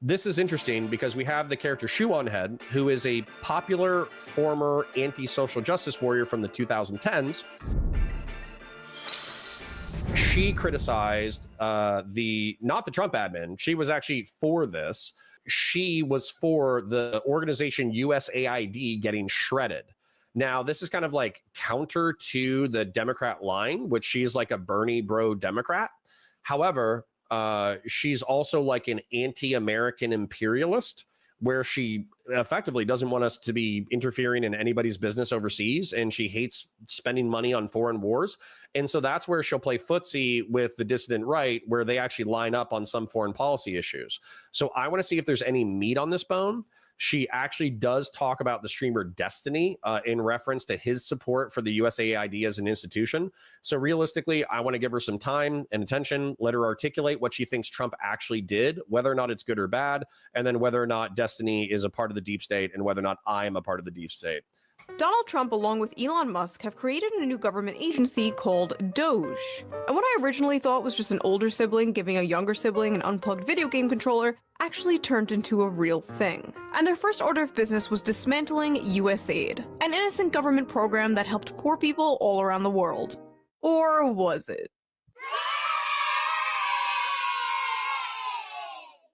this is interesting because we have the character ShoeonHead, who is a popular former anti-social justice warrior from the 2010s. She criticized not the Trump admin. She was actually for this. She was for the organization USAID getting shredded. Now, this is kind of like counter to the Democrat line, which she's like a Bernie bro Democrat. However, she's also like an anti-American imperialist, where she effectively doesn't want us to be interfering in anybody's business overseas, and she hates spending money on foreign wars. And so that's where she'll play footsie with the dissident right, where they actually line up on some foreign policy issues. So I want to see if there's any meat on this bone. She actually does talk about the streamer Destiny in reference to his support for the USAID as an institution. So realistically, I want to give her some time and attention, let her articulate what she thinks Trump actually did, whether or not it's good or bad, and then whether or not Destiny is a part of the deep state and whether or not I am a part of the deep state. Donald Trump, along with Elon Musk, have created a new government agency called DOGE. And what I originally thought was just an older sibling giving a younger sibling an unplugged video game controller actually turned into a real thing. And their first order of business was dismantling USAID, an innocent government program that helped poor people all around the world. Or was it?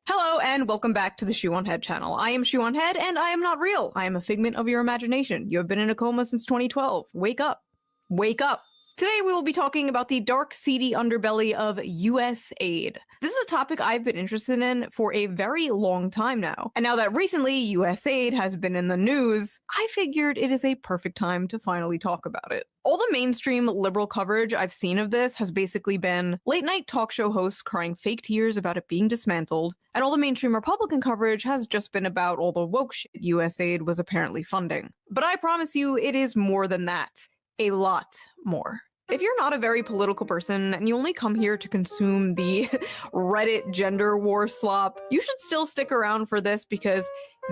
Hello and welcome back to the ShoeonHead channel. I am ShoeonHead and I am not real. I am a figment of your imagination. You have been in a coma since 2012. Wake up. Wake up. Today we will be talking about the dark, seedy underbelly of USAID. This is a topic I've been interested in for a very long time now. And now that recently USAID has been in the news, I figured it is a perfect time to finally talk about it. All the mainstream liberal coverage I've seen of this has basically been late-night talk show hosts crying fake tears about it being dismantled, and all the mainstream Republican coverage has just been about all the woke shit USAID was apparently funding. But I promise you, it is more than that. A lot more. If you're not a very political person and you only come here to consume the Reddit gender war slop, you should still stick around for this because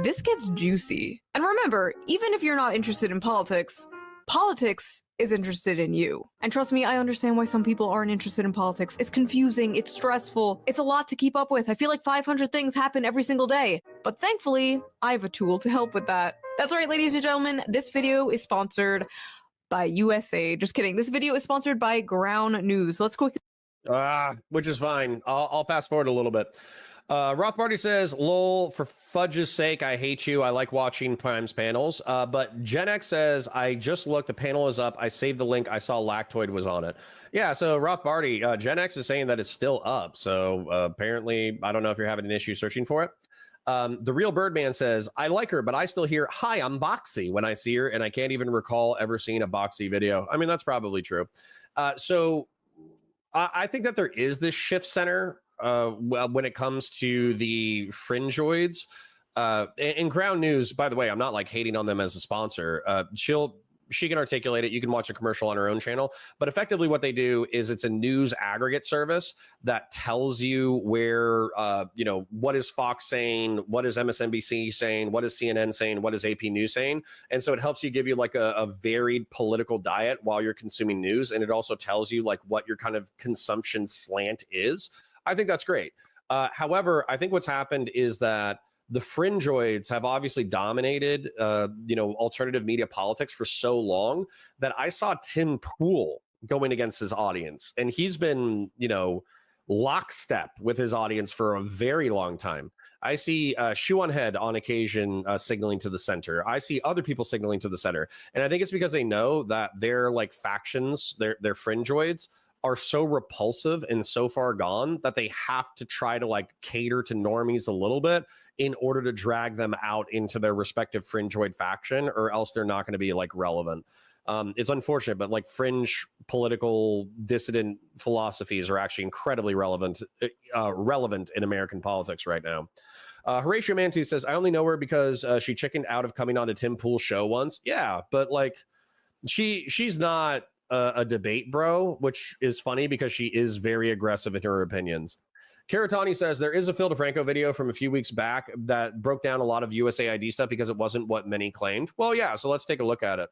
this gets juicy. And remember, even if you're not interested in politics, politics is interested in you. And trust me, I understand why some people aren't interested in politics. It's confusing, it's stressful, it's a lot to keep up with. I feel like 500 things happen every single day. But thankfully, I have a tool to help with that. That's right, ladies and gentlemen, this video is sponsored by USAID. Just kidding. This video is sponsored by Ground News. Let's quickly. Which is fine. I'll fast forward a little bit. Rothbarty says, lol, for fudge's sake, I hate you. I like watching Prime's panels. But Gen X says, I just looked, the panel is up. I saved the link. I saw Lactoid was on it. Yeah, so Rothbarty, Gen X is saying that it's still up. So apparently, I don't know if you're having an issue searching for it. The Real Birdman says, I like her, but I still hear, hi, I'm Boxy when I see her, and I can't even recall ever seeing a Boxy video. I mean, that's probably true. So I think that there is this shift center when it comes to the fringeoids. In Ground News, by the way, I'm not like hating on them as a sponsor. She can articulate it. You can watch a commercial on her own channel. But effectively what they do is it's a news aggregate service that tells you where, what is Fox saying, what is MSNBC saying, what is CNN saying, what is AP News saying. And so it helps you give you like a varied political diet while you're consuming news. And it also tells you like what your kind of consumption slant is. I think that's great. However, I think what's happened is that the fringeoids have obviously dominated, alternative media politics for so long that I saw Tim Pool going against his audience. And he's been, lockstep with his audience for a very long time. I see ShoeonHead on occasion signaling to the center. I see other people signaling to the center. And I think it's because they know that their like factions, their fringeoids, are so repulsive and so far gone that they have to try to like cater to normies a little bit in order to drag them out into their respective fringeoid faction, or else they're not going to be like relevant. It's unfortunate, but like fringe political dissident philosophies are actually incredibly relevant in American politics right now. Horatio Mantu says, I only know her because she chickened out of coming on a Tim Pool show once. Yeah, but like she's not a debate bro, which is funny because she is very aggressive in her opinions. Caratani says there is a Phil DeFranco video from a few weeks back that broke down a lot of USAID stuff because it wasn't what many claimed. Well, yeah, so let's take a look at it.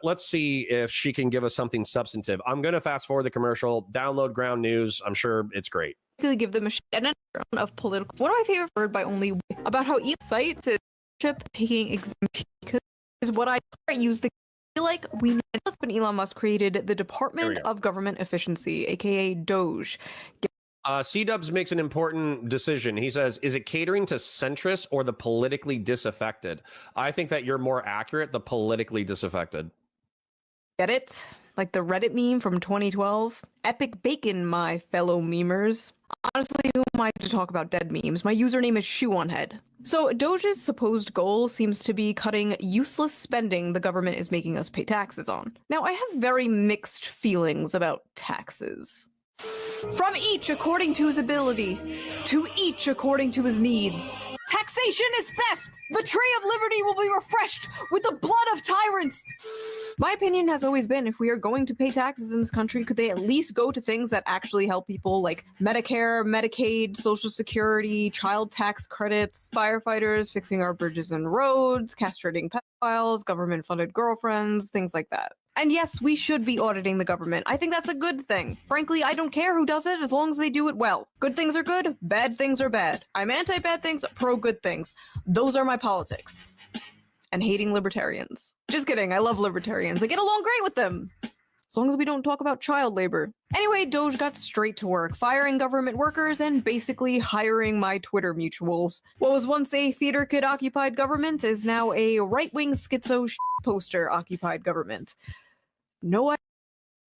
Let's see if she can give us something substantive. I'm going to fast forward the commercial, download Ground News. I'm sure it's great. basically give them a shit and a of political. One of my favorite word by only about how each site is taking exemption is what I use the feel like we when Elon Musk created the Department of Government Efficiency, aka DOGE. C-Dubs makes an important decision. He says, is it catering to centrists or the politically disaffected? I think that you're more accurate, the politically disaffected. Get it? Like the Reddit meme from 2012? Epic bacon, my fellow memers. Honestly, who am I to talk about dead memes? My username is ShoeonHead. So Doge's supposed goal seems to be cutting useless spending the government is making us pay taxes on. Now, I have very mixed feelings about taxes. From each according to his ability, to each according to his needs. Taxation is theft! The tree of liberty will be refreshed with the blood of tyrants! My opinion has always been, if we are going to pay taxes in this country, could they at least go to things that actually help people, like Medicare, Medicaid, Social Security, child tax credits, firefighters, fixing our bridges and roads, castrating pedophiles, government-funded girlfriends, things like that. And yes, we should be auditing the government. I think that's a good thing. Frankly, I don't care who does it as long as they do it well. Good things are good, bad things are bad. I'm anti-bad things, pro-good things. Those are my politics. And hating libertarians. Just kidding, I love libertarians. I get along great with them. As long as we don't talk about child labor. Anyway, Doge got straight to work, firing government workers and basically hiring my Twitter mutuals. What was once a theater kid-occupied government is now a right-wing schizo poster-occupied government. No,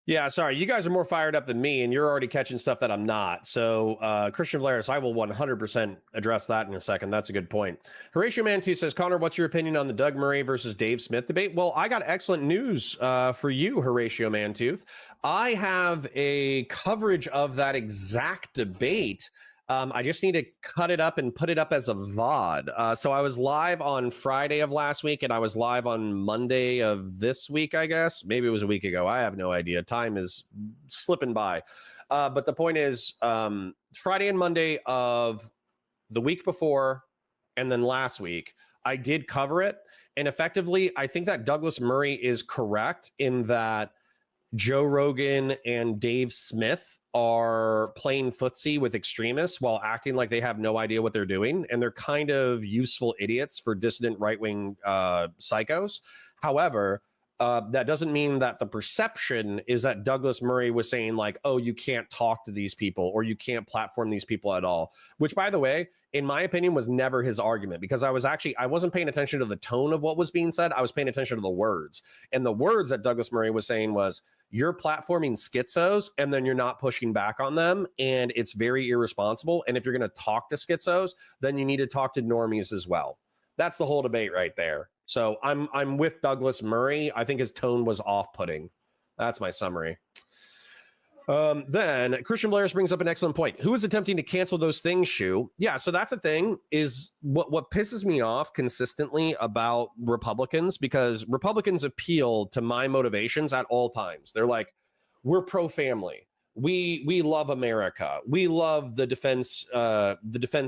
yeah, sorry, you guys are more fired up than me, and you're already catching stuff that I'm not. So, Christian Valaris, I will 100% address that in a second. That's a good point. Horatio Mantu says, Connor, what's your opinion on the Doug Murray versus Dave Smith debate? Well, I got excellent news for you, Horatio Mantooth. I have a coverage of that exact debate. I just need to cut it up and put it up as a VOD. So I was live on Friday of last week, and I was live on Monday of this week, I guess. Maybe it was a week ago. I have no idea. Time is slipping by. But the point is, Friday and Monday of the week before and then last week, I did cover it. And effectively, I think that Douglas Murray is correct in that Joe Rogan and Dave Smith are playing footsie with extremists while acting like they have no idea what they're doing. And they're kind of useful idiots for dissident right-wing psychos. However, that doesn't mean that the perception is that Douglas Murray was saying like, oh, you can't talk to these people or you can't platform these people at all, which, by the way, in my opinion, was never his argument, because I wasn't paying attention to the tone of what was being said. I was paying attention to the words, and the words that Douglas Murray was saying was, you're platforming schizos and then you're not pushing back on them. And it's very irresponsible. And if you're going to talk to schizos, then you need to talk to normies as well. That's the whole debate right there. So I'm with Douglas Murray. I think his tone was off-putting. That's my summary. Then Christian Blair's brings up an excellent point. Who is attempting to cancel those things, Shoe? Yeah, so that's a thing, is what pisses me off consistently about Republicans, because Republicans appeal to my motivations at all times. They're like, we're pro-family. We love America. We love the defense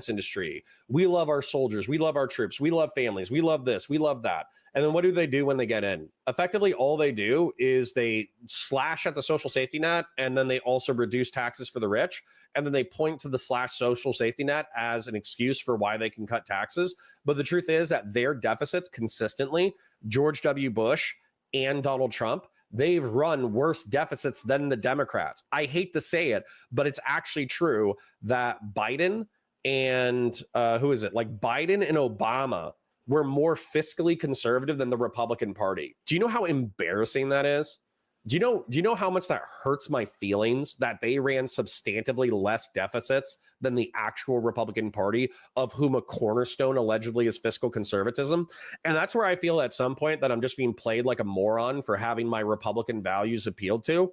industry. We love our soldiers. We love our troops. We love families. We love this. We love that. And then what do they do when they get in? Effectively, all they do is they slash at the social safety net, and then they also reduce taxes for the rich. And then they point to the slash social safety net as an excuse for why they can cut taxes. But the truth is that their deficits consistently, George W. Bush and Donald Trump, they've run worse deficits than the Democrats. I hate to say it, but it's actually true that Biden and Biden and Obama were more fiscally conservative than the Republican Party. Do you know how embarrassing that is? Do you know how much that hurts my feelings that they ran substantively less deficits than the actual Republican Party, of whom a cornerstone allegedly is fiscal conservatism? And that's where I feel at some point that I'm just being played like a moron for having my Republican values appealed to,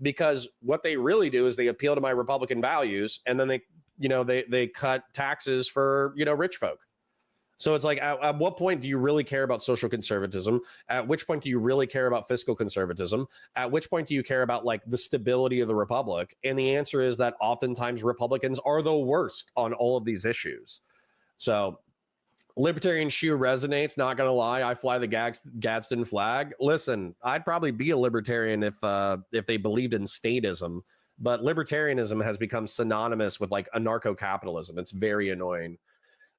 because what they really do is they appeal to my Republican values, and then they cut taxes for, rich folk. So it's like, at what point do you really care about social conservatism? At which point do you really care about fiscal conservatism? At which point do you care about like the stability of the republic? And the answer is that oftentimes Republicans are the worst on all of these issues. So libertarian shoe resonates, not going to lie. I fly the Gadsden flag. Listen, I'd probably be a libertarian if they believed in statism. but libertarianism has become synonymous with like anarcho-capitalism. It's very annoying.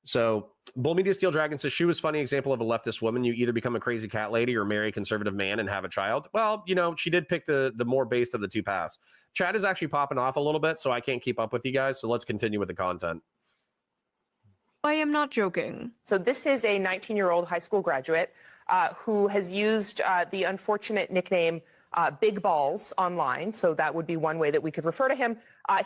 So Bull Media Steel Dragon says, Shoe is funny example of a leftist woman. You either become a crazy cat lady or marry a conservative man and have a child. Well, you know, she did pick the more based of the two paths. Chat is actually popping off a little bit, so I can't keep up with you guys. So let's continue with the content. I am not joking. So this is a 19-year-old high school graduate who has used the unfortunate nickname Big Balls online. So that would be one way that we could refer to him.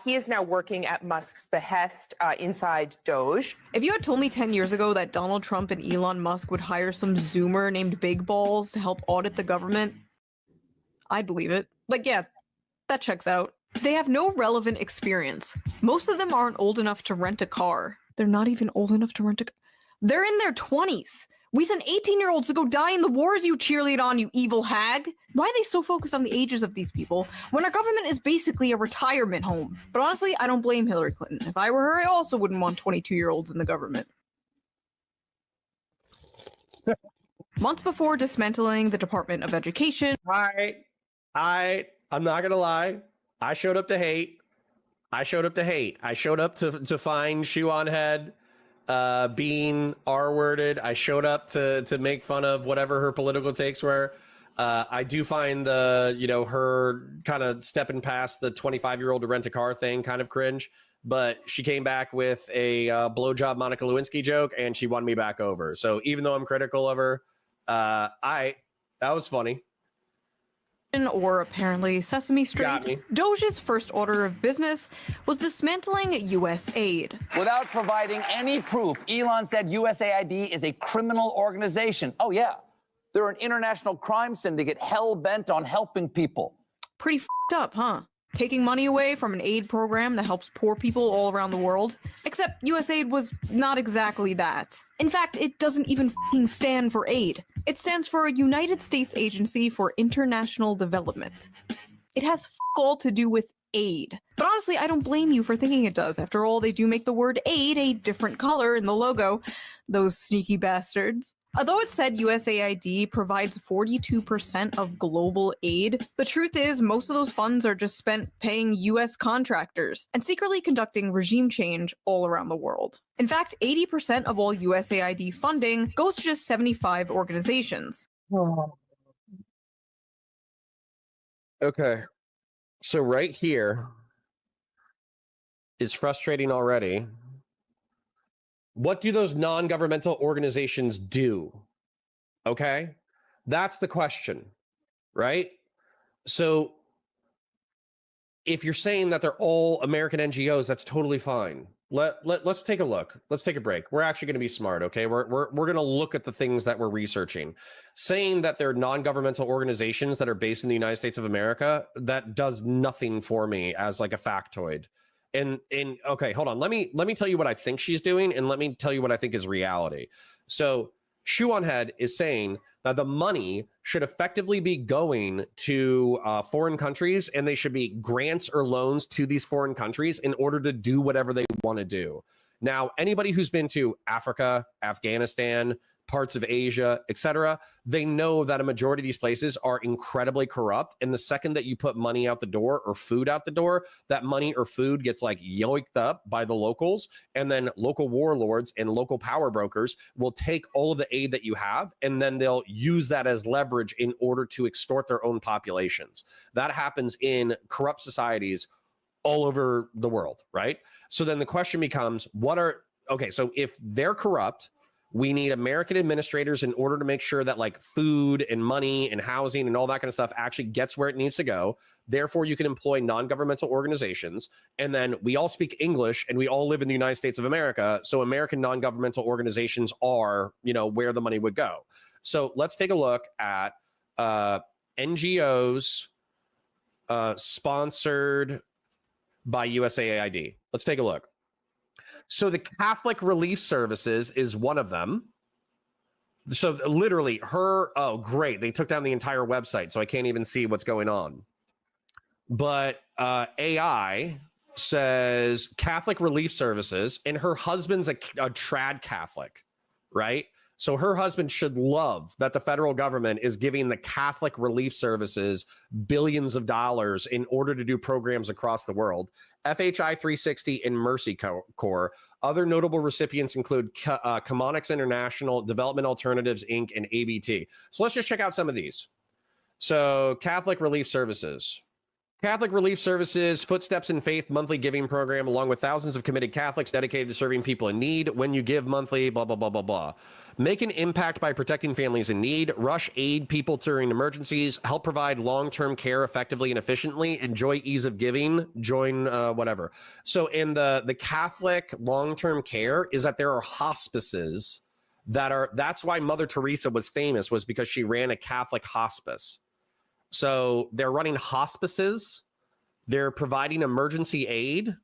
He is now working at Musk's behest inside DOGE. If you had told me 10 years ago that Donald Trump and Elon Musk would hire some Zoomer named Big Balls to help audit the government, I'd believe it. Like, yeah, that checks out. They have no relevant experience. Most of them aren't old enough to rent a car. They're not even old enough to rent a car. They're in their 20s. We sent 18-year-olds to go die in the wars you cheerlead on, you evil hag. Why are they so focused on the ages of these people when our government is basically a retirement home? But honestly, I don't blame Hillary Clinton. If I were her, I also wouldn't want 22-year-olds in the government. Months before dismantling the Department of Education. I'm not gonna lie. I showed up to hate. I showed up to find ShoeonHead being R-worded. I showed up to make fun of whatever her political takes were. I do find the, you know, her kind of stepping past the 25-year-old to rent a car thing kind of cringe. But she came back with a blowjob Monica Lewinsky joke, and she won me back over. So even though I'm critical of her, that was funny. Or apparently Sesame Got Street, me. DOGE's first order of business was dismantling USAID. Without providing any proof, Elon said USAID is a criminal organization. Oh, yeah. They're an international crime syndicate hell-bent on helping people. Pretty f***ed up, huh? Taking money away from an aid program that helps poor people all around the world. Except USAID was not exactly that. In fact, it doesn't even f***ing stand for aid. It stands for a United States Agency for International Development. It has f*** all to do with aid. But honestly, I don't blame you for thinking it does. After all, they do make the word aid a different color in the logo. Those sneaky bastards. Although it said USAID provides 42% of global aid, the truth is most of those funds are just spent paying US contractors and secretly conducting regime change all around the world. In fact, 80% of all USAID funding goes to just 75 organizations. Okay. So right here is frustrating already. What do those non-governmental organizations do? Okay. That's the question, right? So if you're saying that they're all American NGOs, that's totally fine. Let's take a look. Let's take a break. We're actually going to be smart, okay? We're going to look at the things that we're researching. Saying that they're non-governmental organizations that are based in the United States of America, that does nothing for me as like a factoid. And okay, hold on. Let me tell you what I think she's doing, and let me tell you what I think is reality. So ShoeonHead is saying that the money should effectively be going to foreign countries, and they should be grants or loans to these foreign countries in order to do whatever they want to do. Now, anybody who's been to Africa, Afghanistan, parts of Asia, etc., they know that a majority of these places are incredibly corrupt. And the second that you put money out the door or food out the door, that money or food gets like yoinked up by the locals, and then local warlords and local power brokers will take all of the aid that you have, and then they'll use that as leverage in order to extort their own populations. That happens in corrupt societies all over the world, right? So then the question becomes, so if they're corrupt, we need American administrators in order to make sure that like food and money and housing and all that kind of stuff actually gets where it needs to go. Therefore, you can employ non-governmental organizations. And then we all speak English and we all live in the United States of America. So American non-governmental organizations are, you know, where the money would go. So let's take a look at NGOs sponsored by USAID. Let's take a look. So the Catholic Relief Services is one of them. So literally oh, great. They took down the entire website, so I can't even see what's going on. But AI says Catholic Relief Services, and her husband's a trad Catholic, right? So her husband should love that the federal government is giving the Catholic Relief Services billions of dollars in order to do programs across the world. FHI 360 and Mercy Corps. Other notable recipients include Chemonics International, Development Alternatives, Inc., and ABT. So let's just check out some of these. So Catholic Relief Services. Catholic Relief Services, Footsteps in Faith monthly giving program, along with thousands of committed Catholics dedicated to serving people in need. When you give monthly, blah, blah, blah, blah, blah. Make an impact by protecting families in need. Rush aid people during emergencies. Help provide long-term care effectively and efficiently. Enjoy ease of giving. Join whatever. So in the Catholic long-term care is that there are hospices that are, that's why Mother Teresa was famous, was because she ran a Catholic hospice. So they're running hospices, they're providing emergency aid,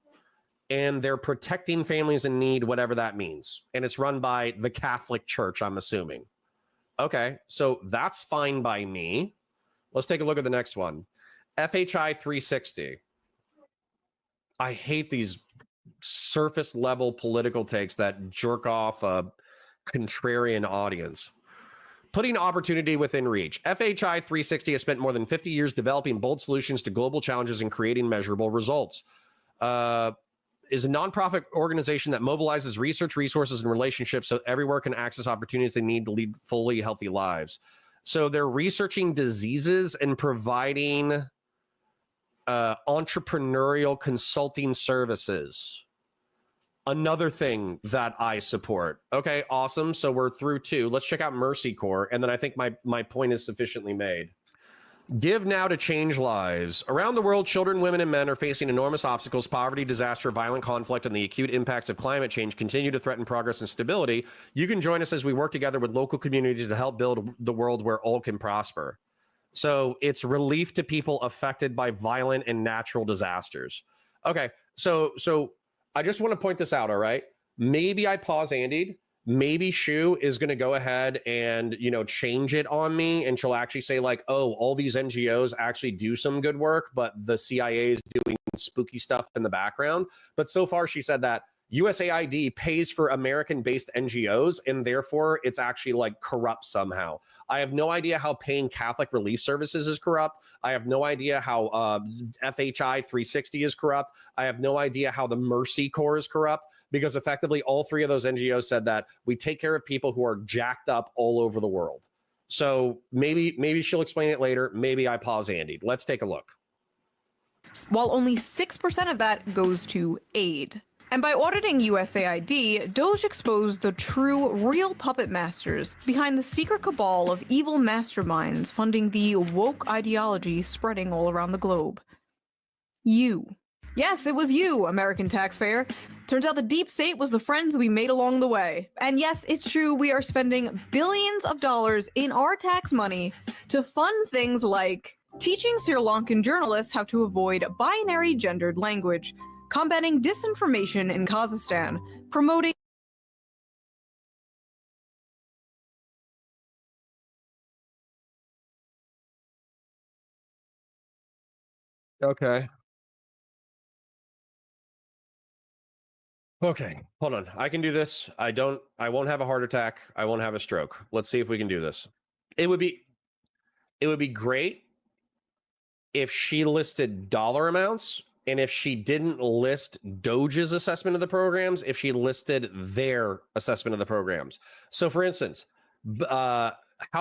and they're protecting families in need, whatever that means. And it's run by the Catholic Church, I'm assuming. Okay, so that's fine by me. Let's take a look at the next one. FHI 360. I hate these surface level political takes that jerk off a contrarian audience. Putting opportunity within reach. FHI 360 has spent more than 50 years developing bold solutions to global challenges and creating measurable results. Is a nonprofit organization that mobilizes research, resources, and relationships so everywhere can access opportunities they need to lead fully healthy lives. So they're researching diseases and providing entrepreneurial consulting services. Another thing that I support. Okay, awesome. So we're through 2. Let's check out Mercy Corps. And then I think my point is sufficiently made. Give now to change lives. Around the world, children, women, and men are facing enormous obstacles. Poverty, disaster, violent conflict, and the acute impacts of climate change continue to threaten progress and stability. You can join us as we work together with local communities to help build the world where all can prosper. So it's relief to people affected by violent and natural disasters. Okay, so I just want to point this out, all right? Maybe I pause Andy. Maybe Shoe is going to go ahead and, change it on me, and she'll actually say like, oh, all these NGOs actually do some good work, but the CIA is doing spooky stuff in the background. But so far she said that USAID pays for American-based NGOs, and therefore it's actually like corrupt somehow. I have no idea how paying Catholic Relief Services is corrupt. I have no idea how FHI 360 is corrupt. I have no idea how the Mercy Corps is corrupt, because effectively all 3 of those NGOs said that we take care of people who are jacked up all over the world. So maybe she'll explain it later. Maybe I pause Andy. Let's take a look. While only 6% of that goes to aid. And by auditing USAID, DOGE exposed the true, real puppet masters behind the secret cabal of evil masterminds funding the woke ideology spreading all around the globe. You. Yes, it was you, American taxpayer. Turns out the deep state was the friends we made along the way. And yes, it's true, we are spending billions of dollars in our tax money to fund things like teaching Sri Lankan journalists how to avoid binary gendered language, combating disinformation in Kazakhstan, promoting Okay, hold on. I can do this. I won't have a heart attack. I won't have a stroke. Let's see if we can do this. It would be great if she listed dollar amounts, and if she didn't list DOGE's assessment of the programs, if she listed their assessment of the programs. So for instance, how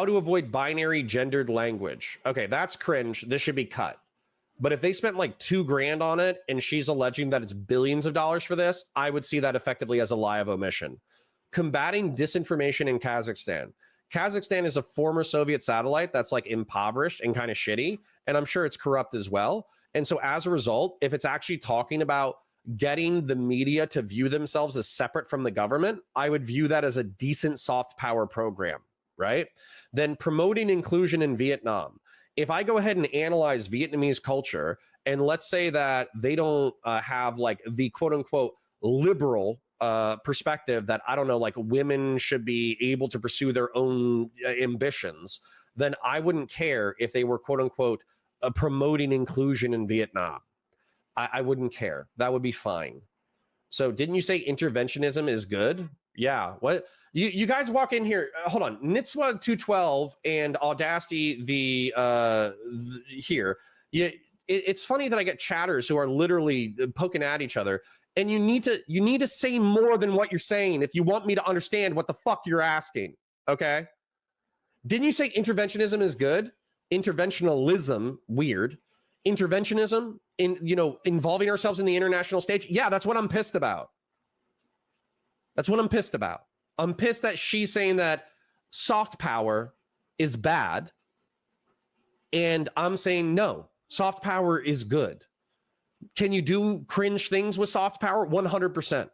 to avoid binary gendered language. Okay, that's cringe. This should be cut. But if they spent like $2,000 on it and she's alleging that it's billions of dollars for this, I would see that effectively as a lie of omission. Combating disinformation in Kazakhstan. Kazakhstan is a former Soviet satellite that's like impoverished and kind of shitty, and I'm sure it's corrupt as well. And so as a result, if it's actually talking about getting the media to view themselves as separate from the government, I would view that as a decent soft power program, right? Then promoting inclusion in Vietnam. If I go ahead and analyze Vietnamese culture, and let's say that they don't have like the quote unquote liberal perspective that, I don't know, like women should be able to pursue their own ambitions, then I wouldn't care if they were quote unquote promoting inclusion in Vietnam. I wouldn't care. That would be fine. So didn't you say interventionism is good? Yeah. What you guys walk in here? Hold on. Nitswa 212 and Audacity here. It's funny that I get chatters who are literally poking at each other, and you need to say more than what you're saying if you want me to understand what the fuck you're asking. Okay. Didn't you say interventionism is good? Interventionalism, weird. Interventionism involving ourselves in the international stage. Yeah, that's what I'm pissed about. That's what I'm pissed about. I'm pissed that she's saying that soft power is bad. And I'm saying, no, soft power is good. Can you do cringe things with soft power? 100%.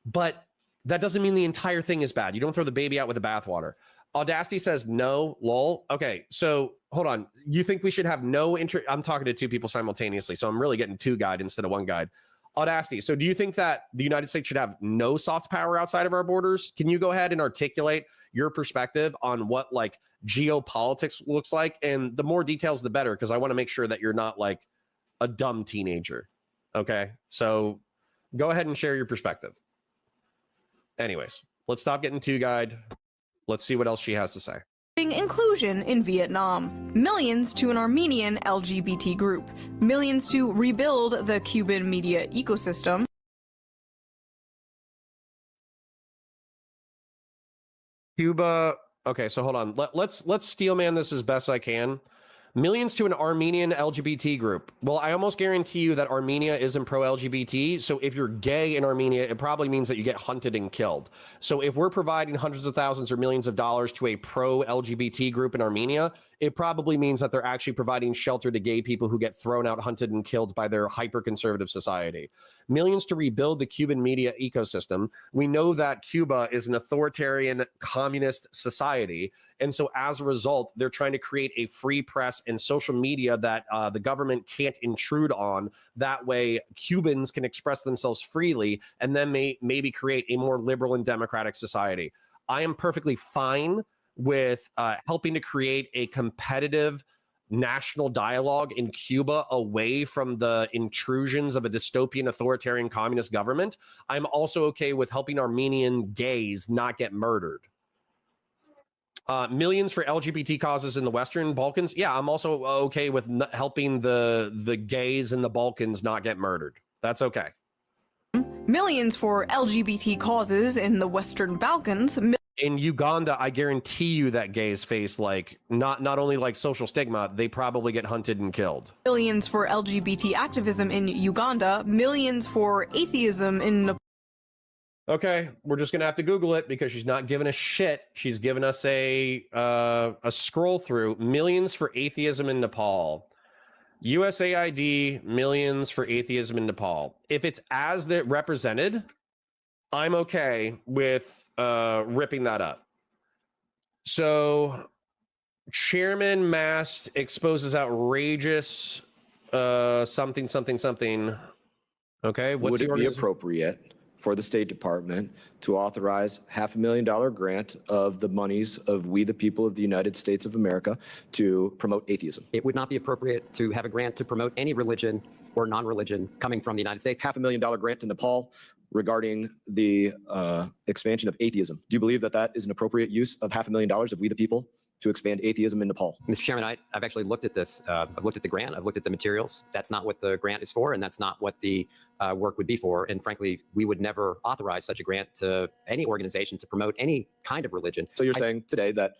But that doesn't mean the entire thing is bad. You don't throw the baby out with the bathwater. Audacity says no, lol. Okay, so hold on. You think we should have no I'm talking to two people simultaneously, so I'm really getting two guide instead of one guide. Audacity, so do you think that the United States should have no soft power outside of our borders? Can you go ahead and articulate your perspective on what like geopolitics looks like? And the more details, the better, because I want to make sure that you're not like a dumb teenager. Okay, so go ahead and share your perspective. Anyways, let's stop getting two guide. Let's see what else she has to say. Inclusion in Vietnam. Millions to an Armenian LGBT group. Millions to rebuild the Cuban media ecosystem. Cuba. Okay, so hold on. Let's steelman this as best I can. Millions to an Armenian LGBT group. Well, I almost guarantee you that Armenia isn't pro-LGBT. So if you're gay in Armenia, it probably means that you get hunted and killed. So if we're providing hundreds of thousands or millions of dollars to a pro-LGBT group in Armenia, it probably means that they're actually providing shelter to gay people who get thrown out, hunted, and killed by their hyper-conservative society. Millions to rebuild the Cuban media ecosystem. We know that Cuba is an authoritarian communist society. And so as a result, they're trying to create a free press and social media that the government can't intrude on. That way, Cubans can express themselves freely and then maybe create a more liberal and democratic society. I am perfectly fine with helping to create a competitive national dialogue in Cuba away from the intrusions of a dystopian authoritarian communist government. I'm also okay with helping Armenian gays not get murdered. Millions for LGBT causes in the Western Balkans. Yeah, I'm also okay with helping the gays in the Balkans not get murdered. That's okay. Millions for LGBT causes in the Western Balkans. In Uganda, I guarantee you that gays face like not only like social stigma, they probably get hunted and killed. Millions for LGBT activism in Uganda. Millions for atheism in Nepal. Okay, we're just gonna have to Google it because she's not giving a shit. She's giving us a scroll through. Millions for atheism in Nepal. USAID, millions for atheism in Nepal. If it's as that represented, I'm okay with ripping that up. So Chairman Mast exposes outrageous something. Okay, would it be appropriate for the State Department to authorize $500,000 grant of the monies of we the people of the United States of America to promote atheism? It would not be appropriate to have a grant to promote any religion or non-religion coming from the United States. $500,000 grant to Nepal regarding the expansion of atheism. Do you believe that that is an appropriate use of $500,000 of we the people to expand atheism in Nepal? Mr. Chairman, I've actually looked at this. I've looked at the grant. I've looked at the materials. That's not what the grant is for, and that's not what the work would be for. And frankly, we would never authorize such a grant to any organization to promote any kind of religion. So you're saying today that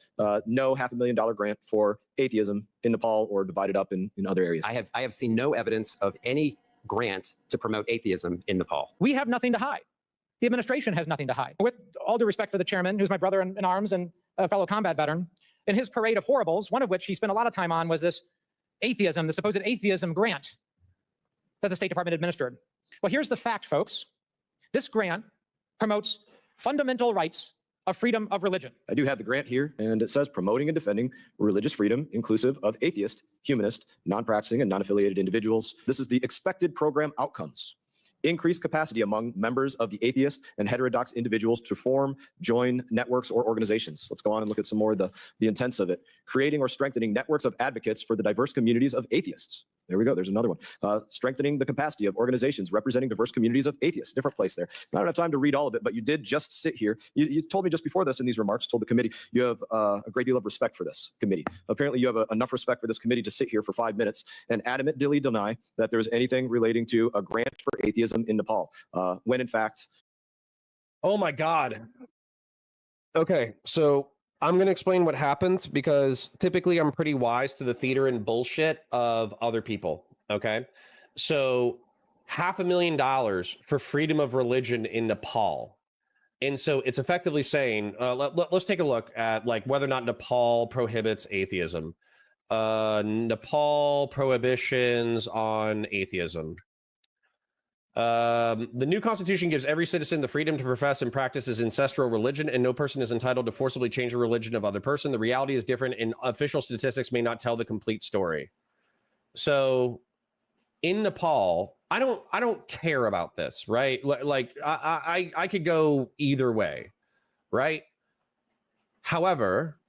no $500,000 grant for atheism in Nepal or divided up in other areas? I have seen no evidence of any grant to promote atheism in Nepal. We have nothing to hide. The administration has nothing to hide. With all due respect for the chairman, who's my brother in arms and a fellow combat veteran, in his parade of horribles, one of which he spent a lot of time on was this atheism, the supposed atheism grant that the State Department administered. Well, here's the fact, folks. This grant promotes fundamental rights of freedom of religion. I do have the grant here, and it says promoting and defending religious freedom inclusive of atheist, humanist, non-practicing, and non-affiliated individuals. This is the expected program outcomes. Increased capacity among members of the atheist and heterodox individuals to form, join networks or organizations. Let's go on and look at some more of the intents of it. Creating or strengthening networks of advocates for the diverse communities of atheists. There we go. There's another one. Strengthening the capacity of organizations representing diverse communities of atheists. Different place there. I don't have time to read all of it, but you did just sit here. You told me just before this in these remarks, told the committee, you have a great deal of respect for this committee. Apparently, you have enough respect for this committee to sit here for 5 minutes and adamantly deny that there was anything relating to a grant for atheism in Nepal, when in fact... Oh my God. Okay, so I'm going to explain what happened because typically I'm pretty wise to the theater and bullshit of other people. Okay, so $500,000 for freedom of religion in Nepal. And so it's effectively saying, let's take a look at like whether or not Nepal prohibits atheism. Nepal prohibitions on atheism. The new constitution gives every citizen the freedom to profess and practice his ancestral religion, and no person is entitled to forcibly change the religion of other person. The reality is different, and official statistics may not tell the complete story. So in Nepal, I don't care about this, right? Like I could go either way, right? However,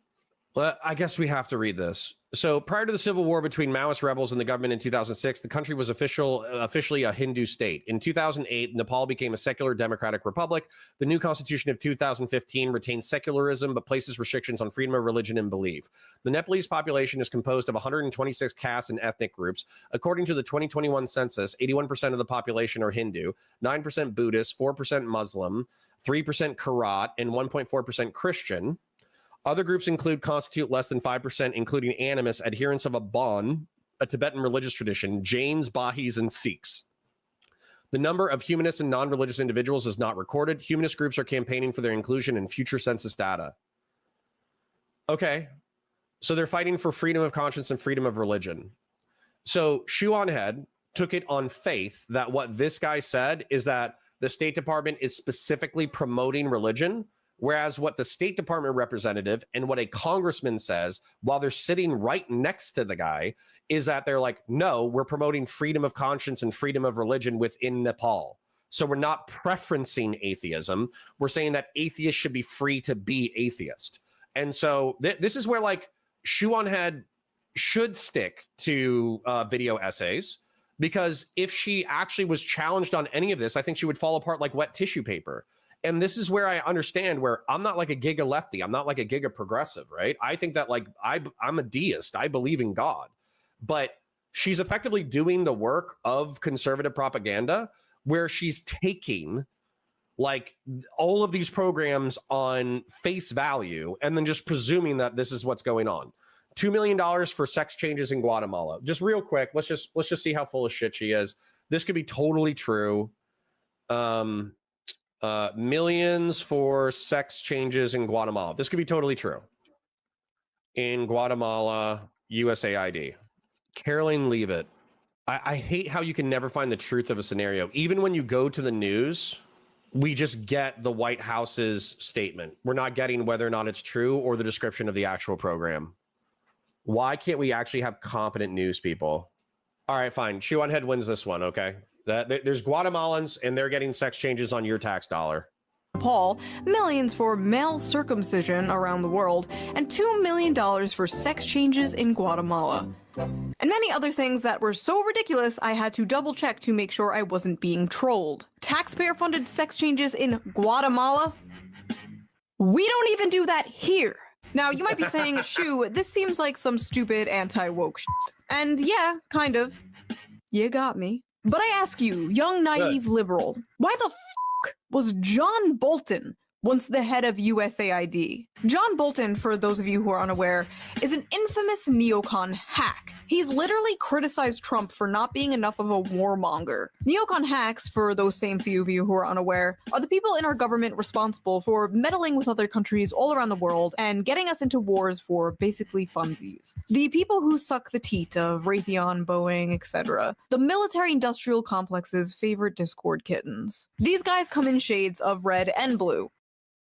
I guess we have to read this. So prior to the civil war between Maoist rebels and the government in 2006, the country was officially a Hindu state. In 2008, Nepal became a secular democratic republic. The new constitution of 2015 retains secularism, but places restrictions on freedom of religion and belief. The Nepalese population is composed of 126 castes and ethnic groups. According to the 2021 census, 81% of the population are Hindu, 9% Buddhist, 4% Muslim, 3% Karat, and 1.4% Christian. Other groups constitute less than 5%, including animists, adherents of a Bon, a Tibetan religious tradition, Jains, Bahis, and Sikhs. The number of humanist and non-religious individuals is not recorded. Humanist groups are campaigning for their inclusion in future census data. Okay, so they're fighting for freedom of conscience and freedom of religion. So ShoeonHead took it on faith that what this guy said is that the State Department is specifically promoting religion, whereas what the State Department representative and what a congressman says while they're sitting right next to the guy is that they're like, no, we're promoting freedom of conscience and freedom of religion within Nepal. So we're not preferencing atheism. We're saying that atheists should be free to be atheist. And so this is where like ShoeonHead should stick to video essays, because if she actually was challenged on any of this, I think she would fall apart like wet tissue paper. And this is where I understand where I'm not like a giga lefty. I'm not like a giga progressive, right? I think that like I'm a deist. I believe in God. But she's effectively doing the work of conservative propaganda where she's taking like all of these programs on face value and then just presuming that this is what's going on. $2 million for sex changes in Guatemala. Just real quick, let's just see how full of shit she is. This could be totally true. Millions for sex changes in Guatemala. This could be totally true. In Guatemala, USAID. Caroline Leavitt. I hate how you can never find the truth of a scenario. Even when you go to the news, we just get the White House's statement. We're not getting whether or not it's true or the description of the actual program. Why can't we actually have competent news people? All right, fine. ShoeonHead wins this one, okay? There's Guatemalans, and they're getting sex changes on your tax dollar. Nepal, millions for male circumcision around the world, and $2 million for sex changes in Guatemala. And many other things that were so ridiculous I had to double check to make sure I wasn't being trolled. Taxpayer-funded sex changes in Guatemala? We don't even do that here. Now, you might be saying, Shoo, this seems like some stupid anti-woke shit. And yeah, kind of. You got me. But I ask you, young, naive liberal, why the f*** was John Bolton once the head of USAID? John Bolton, for those of you who are unaware, is an infamous neocon hack. He's literally criticized Trump for not being enough of a warmonger. Neocon hacks, for those same few of you who are unaware, are the people in our government responsible for meddling with other countries all around the world and getting us into wars for basically funsies. The people who suck the teat of Raytheon, Boeing, etc. The military-industrial complex's favorite Discord kittens. These guys come in shades of red and blue.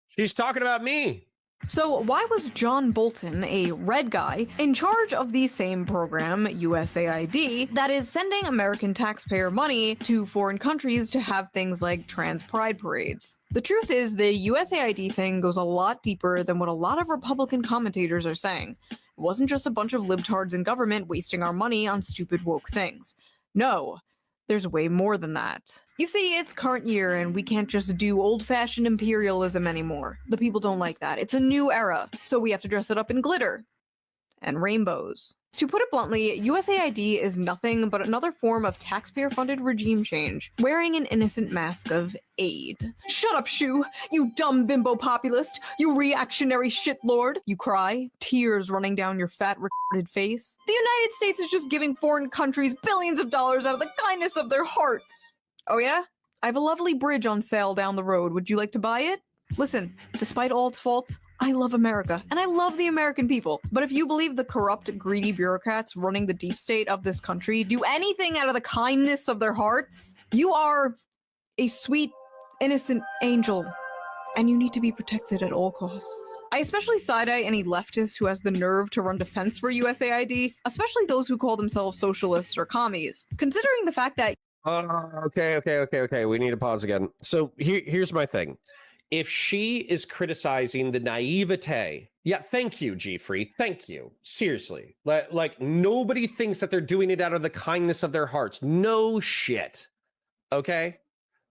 She's talking about me. So why was John Bolton, a red guy, in charge of the same program, USAID, that is sending American taxpayer money to foreign countries to have things like trans pride parades? The truth is, the USAID thing goes a lot deeper than what a lot of Republican commentators are saying. It wasn't just a bunch of libtards in government wasting our money on stupid woke things. No, there's way more than that. You see, it's current year and we can't just do old-fashioned imperialism anymore. The people don't like that. It's a new era, so we have to dress it up in glitter and rainbows. To put it bluntly, USAID is nothing but another form of taxpayer-funded regime change, wearing an innocent mask of aid. Shut up, Shoe! You dumb bimbo populist! You reactionary shitlord! You cry, tears running down your fat, retarded face. The United States is just giving foreign countries billions of dollars out of the kindness of their hearts! Oh yeah? I have a lovely bridge on sale down the road. Would you like to buy it? Listen, despite all its faults, I love America, and I love the American people. But if you believe the corrupt, greedy bureaucrats running the deep state of this country do anything out of the kindness of their hearts, you are a sweet, innocent angel, and you need to be protected at all costs. I especially side-eye any leftist who has the nerve to run defense for USAID, especially those who call themselves socialists or commies, considering the fact that— Okay. We need to pause again. So here's my thing. If she is criticizing the naivete, yeah, thank you, G-Free, thank you. Seriously, like nobody thinks that they're doing it out of the kindness of their hearts. No shit. Okay,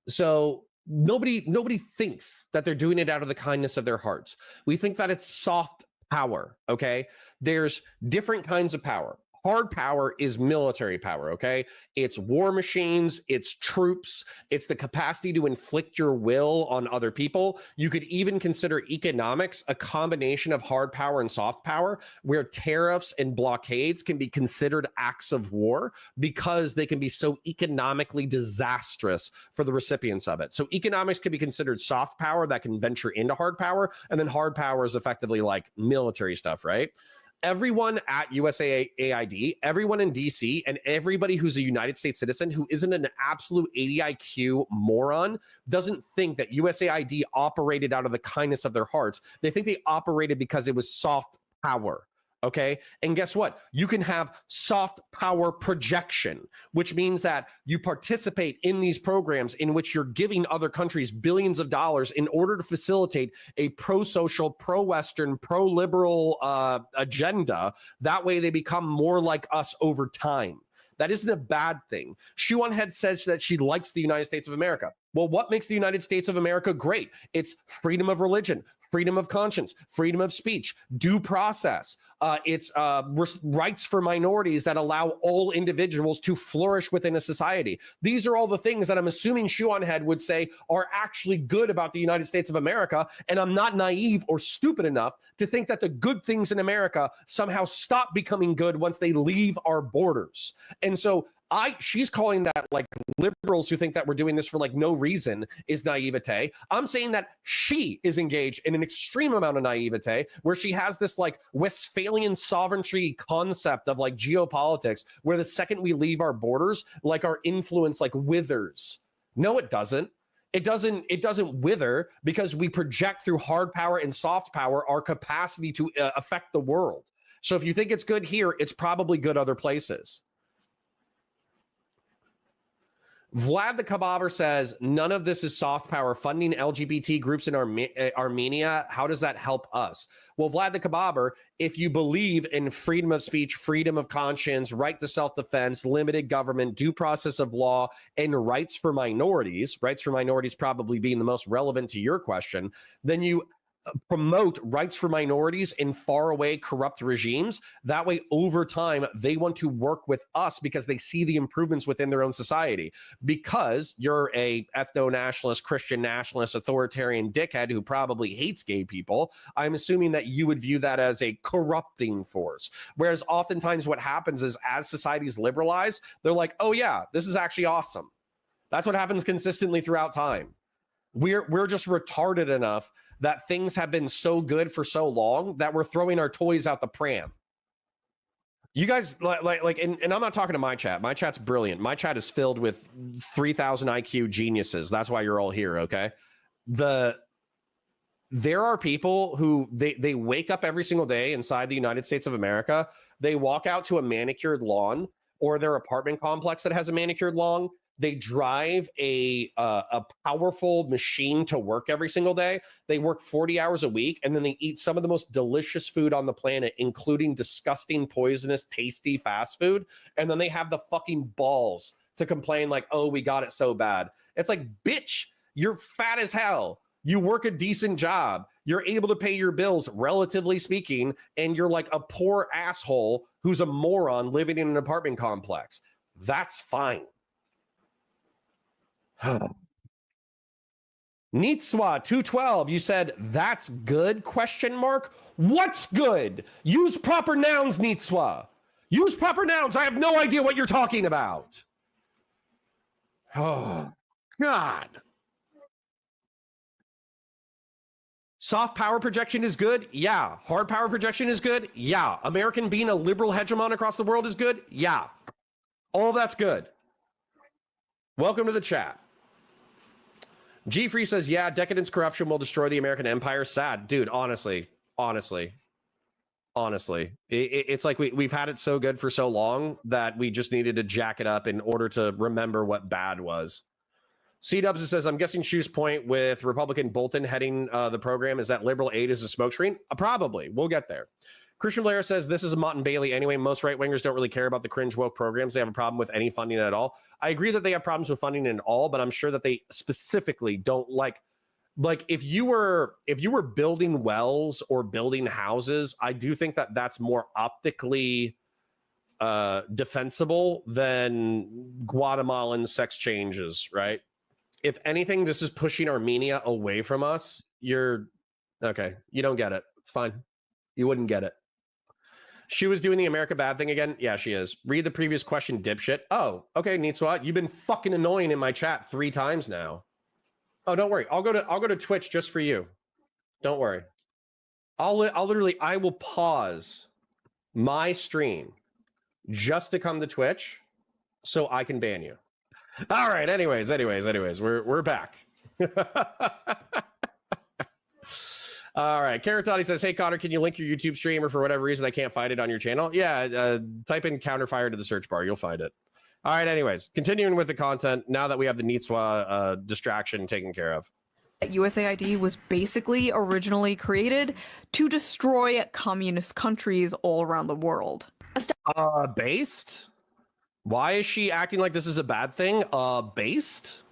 so nobody thinks that they're doing it out of the kindness of their hearts. We think that it's soft power. Okay, there's different kinds of power. Hard power is military power, okay? It's war machines, it's troops, it's the capacity to inflict your will on other people. You could even consider economics a combination of hard power and soft power, where tariffs and blockades can be considered acts of war because they can be so economically disastrous for the recipients of it. So economics can be considered soft power that can venture into hard power, and then hard power is effectively like military stuff, right? Everyone at USAID, everyone in DC, and everybody who's a United States citizen who isn't an absolute 80 IQ moron doesn't think that USAID operated out of the kindness of their hearts. They think they operated because it was soft power. Okay. And guess what? You can have soft power projection, which means that you participate in these programs in which you're giving other countries billions of dollars in order to facilitate a pro-social, pro-Western, pro-liberal agenda. That way they become more like us over time. That isn't a bad thing. ShoeonHead says that she likes the United States of America. Well, what makes the United States of America great? It's freedom of religion, freedom of conscience, freedom of speech, due process. It's rights for minorities that allow all individuals to flourish within a society. These are all the things that I'm assuming ShoeonHead would say are actually good about the United States of America. And I'm not naive or stupid enough to think that the good things in America somehow stop becoming good once they leave our borders. And so she's calling that like liberals who think that we're doing this for like no reason is naivete. I'm saying that she is engaged in an extreme amount of naivete where she has this like Westphalian sovereignty concept of like geopolitics, where the second we leave our borders, like our influence like withers. No, it doesn't. It doesn't wither because we project through hard power and soft power our capacity to affect the world. So if you think it's good here, it's probably good other places. Vlad the Kababer says, none of this is soft power. Funding LGBT groups in Armenia, how does that help us? Well, Vlad the Kababer, if you believe in freedom of speech, freedom of conscience, right to self-defense, limited government, due process of law, and rights for minorities probably being the most relevant to your question, then you promote rights for minorities in faraway corrupt regimes. That way, over time, they want to work with us because they see the improvements within their own society. Because you're a ethno-nationalist, Christian nationalist, authoritarian dickhead who probably hates gay people, I'm assuming that you would view that as a corrupting force. Whereas oftentimes what happens is as societies liberalize, they're like, oh yeah, this is actually awesome. That's what happens consistently throughout time. We're just retarded enough that things have been so good for so long that we're throwing our toys out the pram. You guys and I'm not talking to my chat. My chat's brilliant. My chat is filled with 3,000 IQ geniuses. That's why you're all here, okay? There are people who they wake up every single day inside the United States of America. They walk out to a manicured lawn or their apartment complex that has a manicured lawn. They drive a powerful machine to work every single day. They work 40 hours a week, and then they eat some of the most delicious food on the planet, including disgusting, poisonous, tasty fast food. And then they have the fucking balls to complain like, oh, we got it so bad. It's like, bitch, you're fat as hell. You work a decent job. You're able to pay your bills, relatively speaking, and you're like a poor asshole who's a moron living in an apartment complex. That's fine. Nitswa 212, you said that's good? Question mark. What's good? Use proper nouns, Nitswa. Use proper nouns. I have no idea what you're talking about. Oh, God. Soft power projection is good? Yeah. Hard power projection is good? Yeah. American being a liberal hegemon across the world is good? Yeah. All of that's good. Welcome to the chat. G Free says, yeah, decadence corruption will destroy the American empire. Sad. Dude, honestly. It's like we've had it so good for so long that we just needed to jack it up in order to remember what bad was. C-Dubs says, I'm guessing Shoe's point with Republican Bolton heading the program is that liberal aid is a smokescreen? Probably. We'll get there. Christian Blair says, this is a Mott and Bailey anyway. Most right-wingers don't really care about the cringe woke programs. They have a problem with any funding at all. I agree that they have problems with funding in all, but I'm sure that they specifically don't like if you were building wells or building houses, I do think that that's more optically defensible than Guatemalan sex changes, right? If anything, this is pushing Armenia away from us. You're okay. You don't get it. It's fine. You wouldn't get it. She was doing the America bad thing again. Yeah, she is. Read the previous question, dipshit. Oh, okay, Neatswat. You've been fucking annoying in my chat 3 times now. Oh, don't worry. I'll go to Twitch just for you. Don't worry. I will pause my stream just to come to Twitch so I can ban you. All right. Anyways, we're back. All right. Caratati says, hey, Connor, can you link your YouTube stream, or for whatever reason I can't find it on your channel? Yeah, type in Counterfire to the search bar. You'll find it. All right. Anyways, continuing with the content now that we have the Nitswa distraction taken care of. USAID was basically originally created to destroy communist countries all around the world. Based? Why is she acting like this is a bad thing? Based?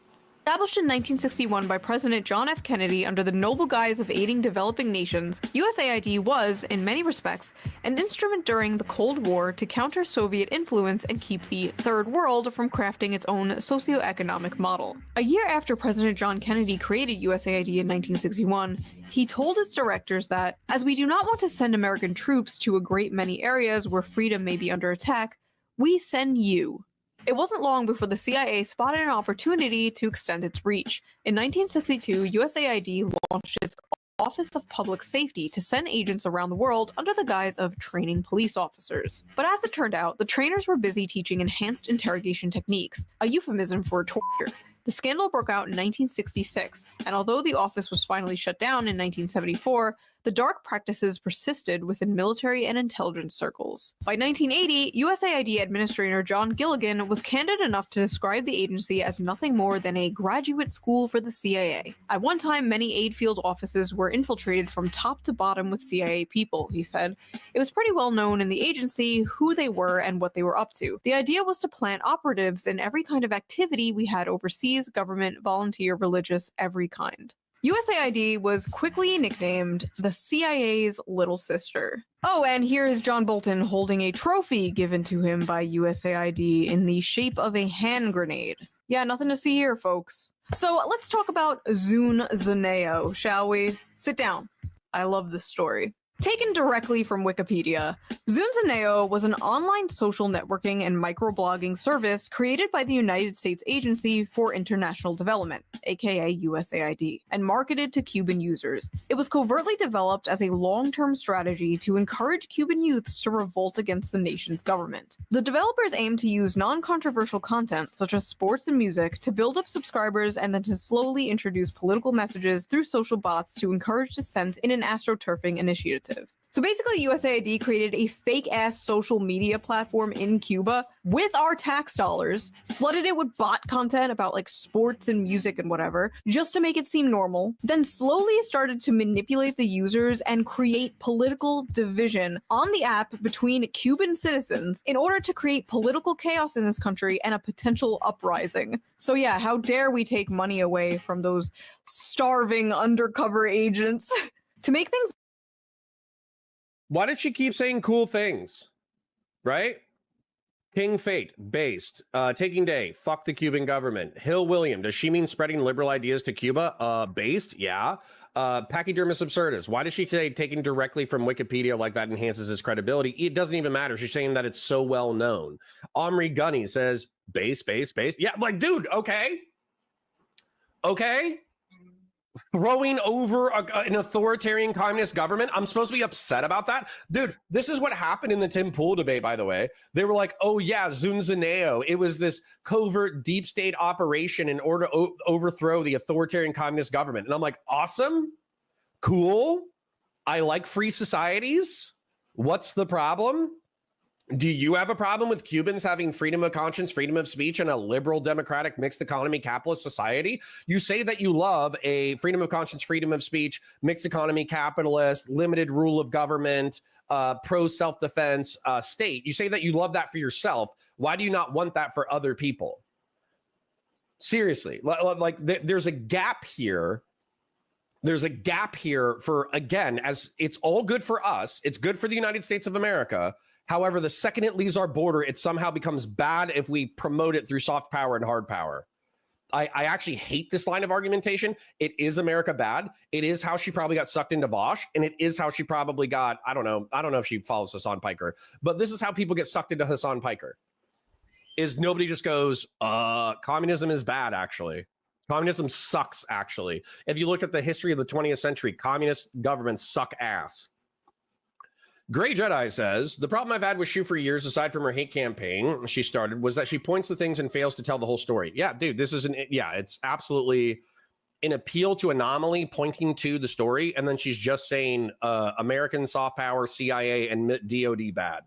Established in 1961 by President John F. Kennedy under the noble guise of aiding developing nations, USAID was, in many respects, an instrument during the Cold War to counter Soviet influence and keep the Third World from crafting its own socioeconomic model. A year after President John Kennedy created USAID in 1961, he told its directors that, as we do not want to send American troops to a great many areas where freedom may be under attack, we send you. It wasn't long before the CIA spotted an opportunity to extend its reach. In 1962, USAID launched its Office of Public Safety to send agents around the world under the guise of training police officers. But as it turned out, the trainers were busy teaching enhanced interrogation techniques, a euphemism for torture. The scandal broke out in 1966, and although the office was finally shut down in 1974, the dark practices persisted within military and intelligence circles. By 1980, USAID Administrator John Gilligan was candid enough to describe the agency as nothing more than a graduate school for the CIA. At one time, many aid field offices were infiltrated from top to bottom with CIA people, he said. It was pretty well known in the agency who they were and what they were up to. The idea was to plant operatives in every kind of activity we had overseas, government, volunteer, religious, every kind. USAID was quickly nicknamed the CIA's little sister. Oh, and here is John Bolton holding a trophy given to him by USAID in the shape of a hand grenade. Yeah, nothing to see here, folks. So let's talk about Zune Zaneo, shall we? Sit down. I love this story. Taken directly from Wikipedia, Zune Zaneo was an online social networking and microblogging service created by the United States Agency for International Development, aka USAID, and marketed to Cuban users. It was covertly developed as a long-term strategy to encourage Cuban youths to revolt against the nation's government. The developers aimed to use non-controversial content, such as sports and music, to build up subscribers and then to slowly introduce political messages through social bots to encourage dissent in an astroturfing initiative. So basically, USAID created a fake-ass social media platform in Cuba with our tax dollars, flooded it with bot content about like sports and music and whatever, just to make it seem normal, then slowly started to manipulate the users and create political division on the app between Cuban citizens in order to create political chaos in this country and a potential uprising. So yeah, how dare we take money away from those starving undercover agents to make things. Why did she keep saying cool things? Right? King Fate, based. Taking Day, fuck the Cuban government. Hill William, does she mean spreading liberal ideas to Cuba? Based, yeah. Pachydermis Absurdus, why does she say taking directly from Wikipedia like that enhances his credibility? It doesn't even matter. She's saying that it's so well known. Omri Gunny says, base. Yeah, like, dude, okay. Okay. Throwing over an authoritarian communist government. I'm supposed to be upset about that? Dude, this is what happened in the Tim Pool debate, by the way. They were like, oh yeah, Zunzaneo. It was this covert deep state operation in order to overthrow the authoritarian communist government. And I'm like, awesome, cool. I like free societies. What's the problem? Do you have a problem with Cubans having freedom of conscience, freedom of speech, and a liberal, democratic, mixed economy, capitalist society? You say that you love a freedom of conscience, freedom of speech, mixed economy, capitalist, limited rule of government, pro self-defense state. You say that you love that for yourself. Why do you not want that for other people? Seriously, like there's a gap here. There's a gap here for, again, as it's all good for us. It's good for the United States of America. However, the second it leaves our border, it somehow becomes bad if we promote it through soft power and hard power. I actually hate this line of argumentation. It is America bad. It is how she probably got sucked into Vosh, and it is how she probably got, I don't know if she follows Hassan Piker, but this is how people get sucked into Hassan Piker. Is nobody just goes, communism is bad, actually. Communism sucks, actually. If you look at the history of the 20th century, communist governments suck ass. Gray Jedi says, the problem I've had with Shoe for years, aside from her hate campaign she started, was that she points to things and fails to tell the whole story. Yeah, dude, it's absolutely an appeal to anomaly, pointing to the story, and then she's just saying American soft power, CIA, and DOD bad.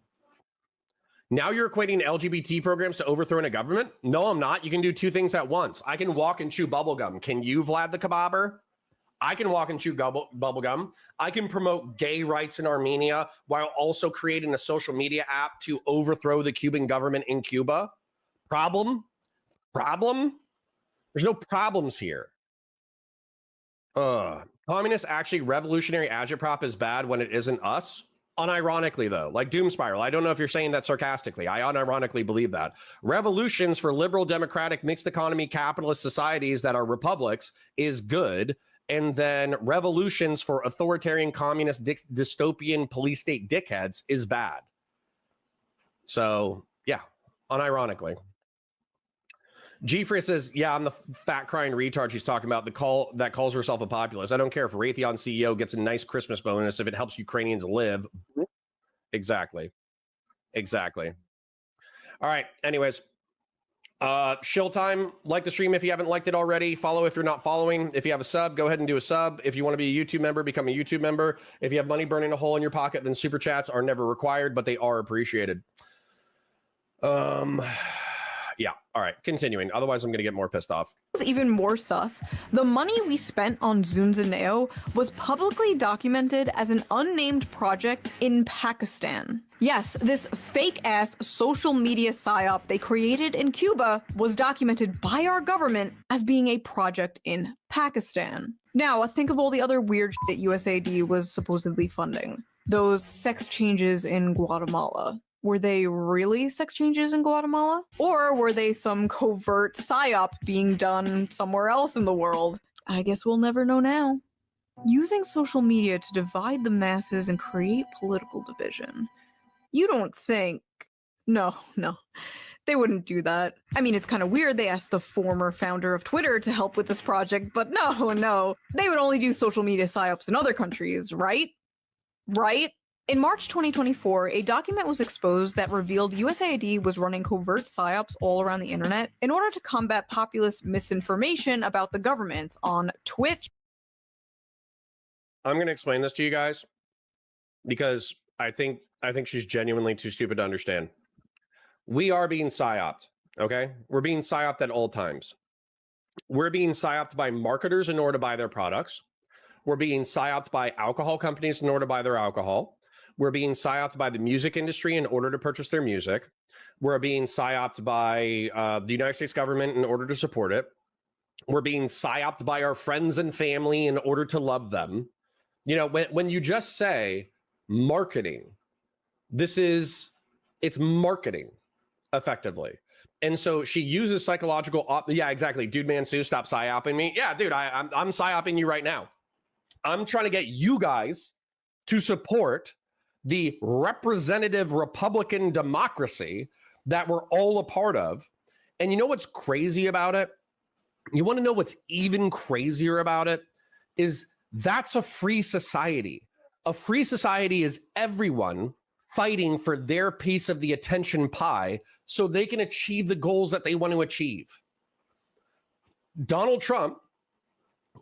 Now you're equating LGBT programs to overthrowing a government? No, I'm not. You can do two things at once. I can walk and chew bubblegum. Can you, Vlad the Kebabber? I can walk and chew bubblegum. I can promote gay rights in Armenia while also creating a social media app to overthrow the Cuban government in Cuba. Problem? There's no problems here. Communist actually revolutionary agitprop is bad when it isn't us. Unironically, though, like Doom Spiral, I don't know if you're saying that sarcastically. I unironically believe that. Revolutions for liberal, democratic, mixed economy, capitalist societies that are republics is good. And then revolutions for authoritarian, communist, dystopian police state dickheads is bad. So, yeah, unironically. G-Free says, yeah, I'm the fat crying retard she's talking about, that calls herself a populist. I don't care if Raytheon CEO gets a nice Christmas bonus if it helps Ukrainians live. Exactly. All right, anyways. Shill time, like the stream if you haven't liked it already. Follow if you're not following. If you have a sub, go ahead and do a sub. If you want to be a YouTube member, become a YouTube member. If you have money burning a hole in your pocket, then super chats are never required, but they are appreciated. Yeah. All right. Continuing. Otherwise, I'm going to get more pissed off. Even more sus, the money we spent on Zunzaneo was publicly documented as an unnamed project in Pakistan. Yes, this fake-ass social media psyop they created in Cuba was documented by our government as being a project in Pakistan. Now, think of all the other weird shit USAID was supposedly funding. Those sex changes in Guatemala. Were they really sex changes in Guatemala? Or were they some covert psyop being done somewhere else in the world? I guess we'll never know now. Using social media to divide the masses and create political division. You don't think... No. They wouldn't do that. I mean, it's kind of weird they asked the former founder of Twitter to help with this project, but no. They would only do social media psyops in other countries, right? Right? In March 2024, a document was exposed that revealed USAID was running covert psyops all around the internet in order to combat populist misinformation about the government on Twitch. I'm going to explain this to you guys. because I think she's genuinely too stupid to understand. We are being psyoped, okay? We're being psyoped at all times. We're being psyoped by marketers in order to buy their products. We're being psyoped by alcohol companies in order to buy their alcohol. We're being psyoped by the music industry in order to purchase their music. We're being psyoped by the United States government in order to support it. We're being psyoped by our friends and family in order to love them. You know, when you just say marketing, it's marketing effectively. And so she uses psychological, yeah, exactly. Dude, man, Sue, stop psyoping me. Yeah, dude, I'm psyoping you right now. I'm trying to get you guys to support the representative Republican democracy that we're all a part of. And you know what's crazy about it? You want to know what's even crazier about it? Is that's a free society. A free society is everyone fighting for their piece of the attention pie so they can achieve the goals that they want to achieve. Donald Trump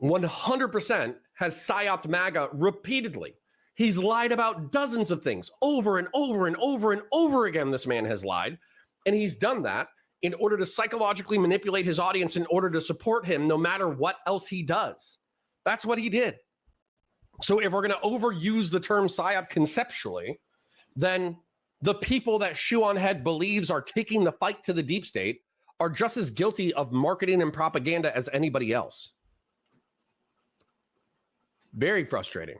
100% has psyoped MAGA repeatedly. He's lied about dozens of things over and over and over and over again. This man has lied. And he's done that in order to psychologically manipulate his audience in order to support him no matter what else he does. That's what he did. So if we're going to overuse the term psyop conceptually, then the people that ShoeonHead believes are taking the fight to the deep state are just as guilty of marketing and propaganda as anybody else. Very frustrating.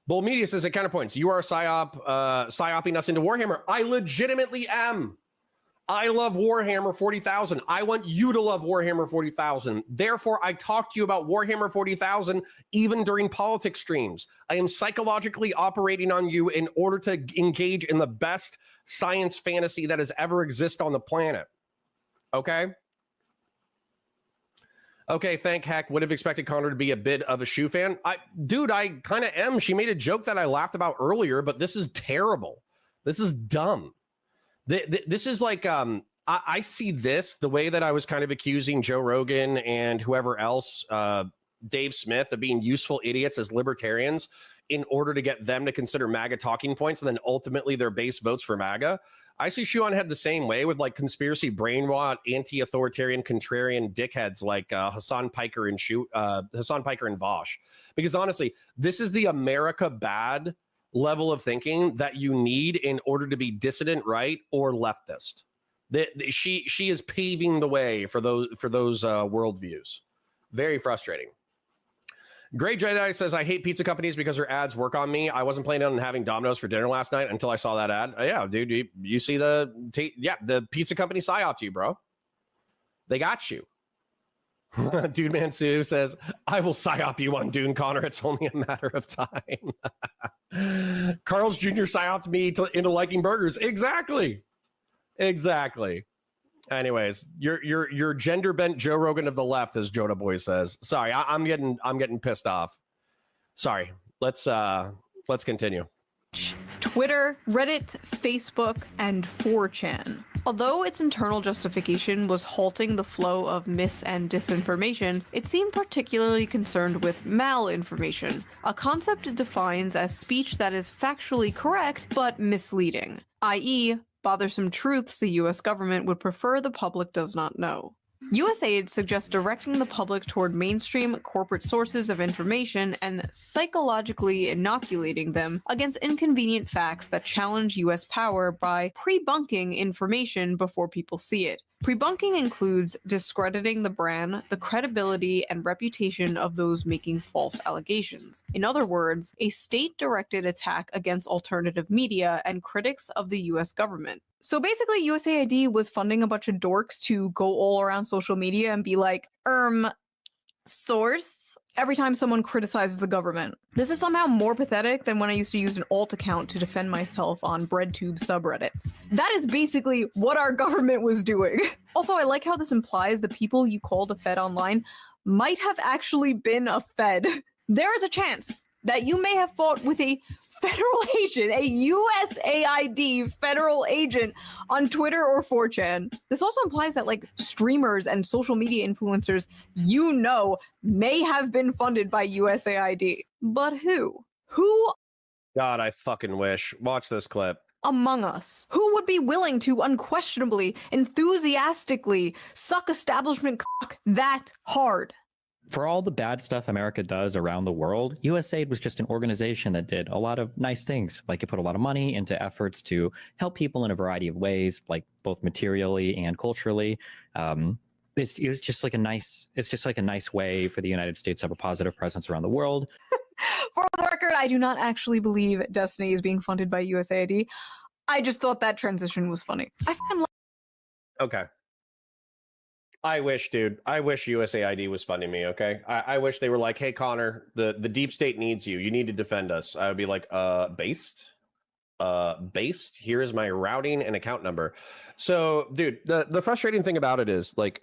Bull Media says at Counterpoints, you are psyoping us into Warhammer. I legitimately am. I love Warhammer 40,000. I want you to love Warhammer 40,000. Therefore, I talk to you about Warhammer 40,000 even during politics streams. I am psychologically operating on you in order to engage in the best science fantasy that has ever existed on the planet. Okay? Okay, thank heck. Would have expected Connor to be a bit of a shoe fan. Dude, I kind of am. She made a joke that I laughed about earlier, but this is terrible. This is dumb. This is like, I see this the way that I was kind of accusing Joe Rogan and whoever else, Dave Smith, of being useful idiots as libertarians in order to get them to consider MAGA talking points and then ultimately their base votes for MAGA. I see ShoeonHead the same way with like conspiracy brainwash, anti-authoritarian, contrarian dickheads like Hassan Piker and Vosh. Because honestly, this is the America bad level of thinking that you need in order to be dissident right or leftist. She is paving the way for those worldviews. Very frustrating. Great Jedi says, I hate pizza companies because their ads work on me. I wasn't planning on having Domino's for dinner last night until I saw that ad. Yeah, dude, you see the pizza company psyoped you, bro. They got you. Dude Man Sue says, I will psyop you on Dune, Connor. It's only a matter of time. Carl's Jr. psyoped me into liking burgers. Exactly. Anyways, you're gender bent Joe Rogan of the left, as Joda Boy says. Sorry, I'm getting pissed off. Sorry. Let's continue. Twitter, Reddit, Facebook, and 4chan. Although its internal justification was halting the flow of mis- and disinformation, it seemed particularly concerned with malinformation, a concept it defines as speech that is factually correct but misleading, i.e., bothersome truths the US government would prefer the public does not know. USAID suggests directing the public toward mainstream corporate sources of information and psychologically inoculating them against inconvenient facts that challenge US power by pre-bunking information before people see it. Pre-bunking includes discrediting the brand, the credibility, and reputation of those making false allegations. In other words, a state-directed attack against alternative media and critics of the US government. So basically, USAID was funding a bunch of dorks to go all around social media and be like, source? Every time someone criticizes the government. This is somehow more pathetic than when I used to use an alt account to defend myself on BreadTube subreddits. That is basically what our government was doing. Also, I like how this implies the people you called a Fed online might have actually been a Fed. There is a chance that you may have fought with a federal agent, a USAID federal agent on Twitter or 4chan. This also implies that like streamers and social media influencers may have been funded by USAID. But who? Who God, I fucking wish. Watch this clip. Among us, who would be willing to unquestionably, enthusiastically suck establishment cock that hard? For all the bad stuff America does around the world, USAID was just an organization that did a lot of nice things. Like it put a lot of money into efforts to help people in a variety of ways, like both materially and culturally. It's just like a nice way for the United States to have a positive presence around the world. For the record, I do not actually believe Destiny is being funded by USAID. I just thought that transition was funny. I find Okay. I wish, dude. I wish USAID was funding me, okay? I wish they were like, hey, Connor, the deep state needs you. You need to defend us. I would be like, based? Based? Here is my routing and account number. So, dude, the frustrating thing about it is, like,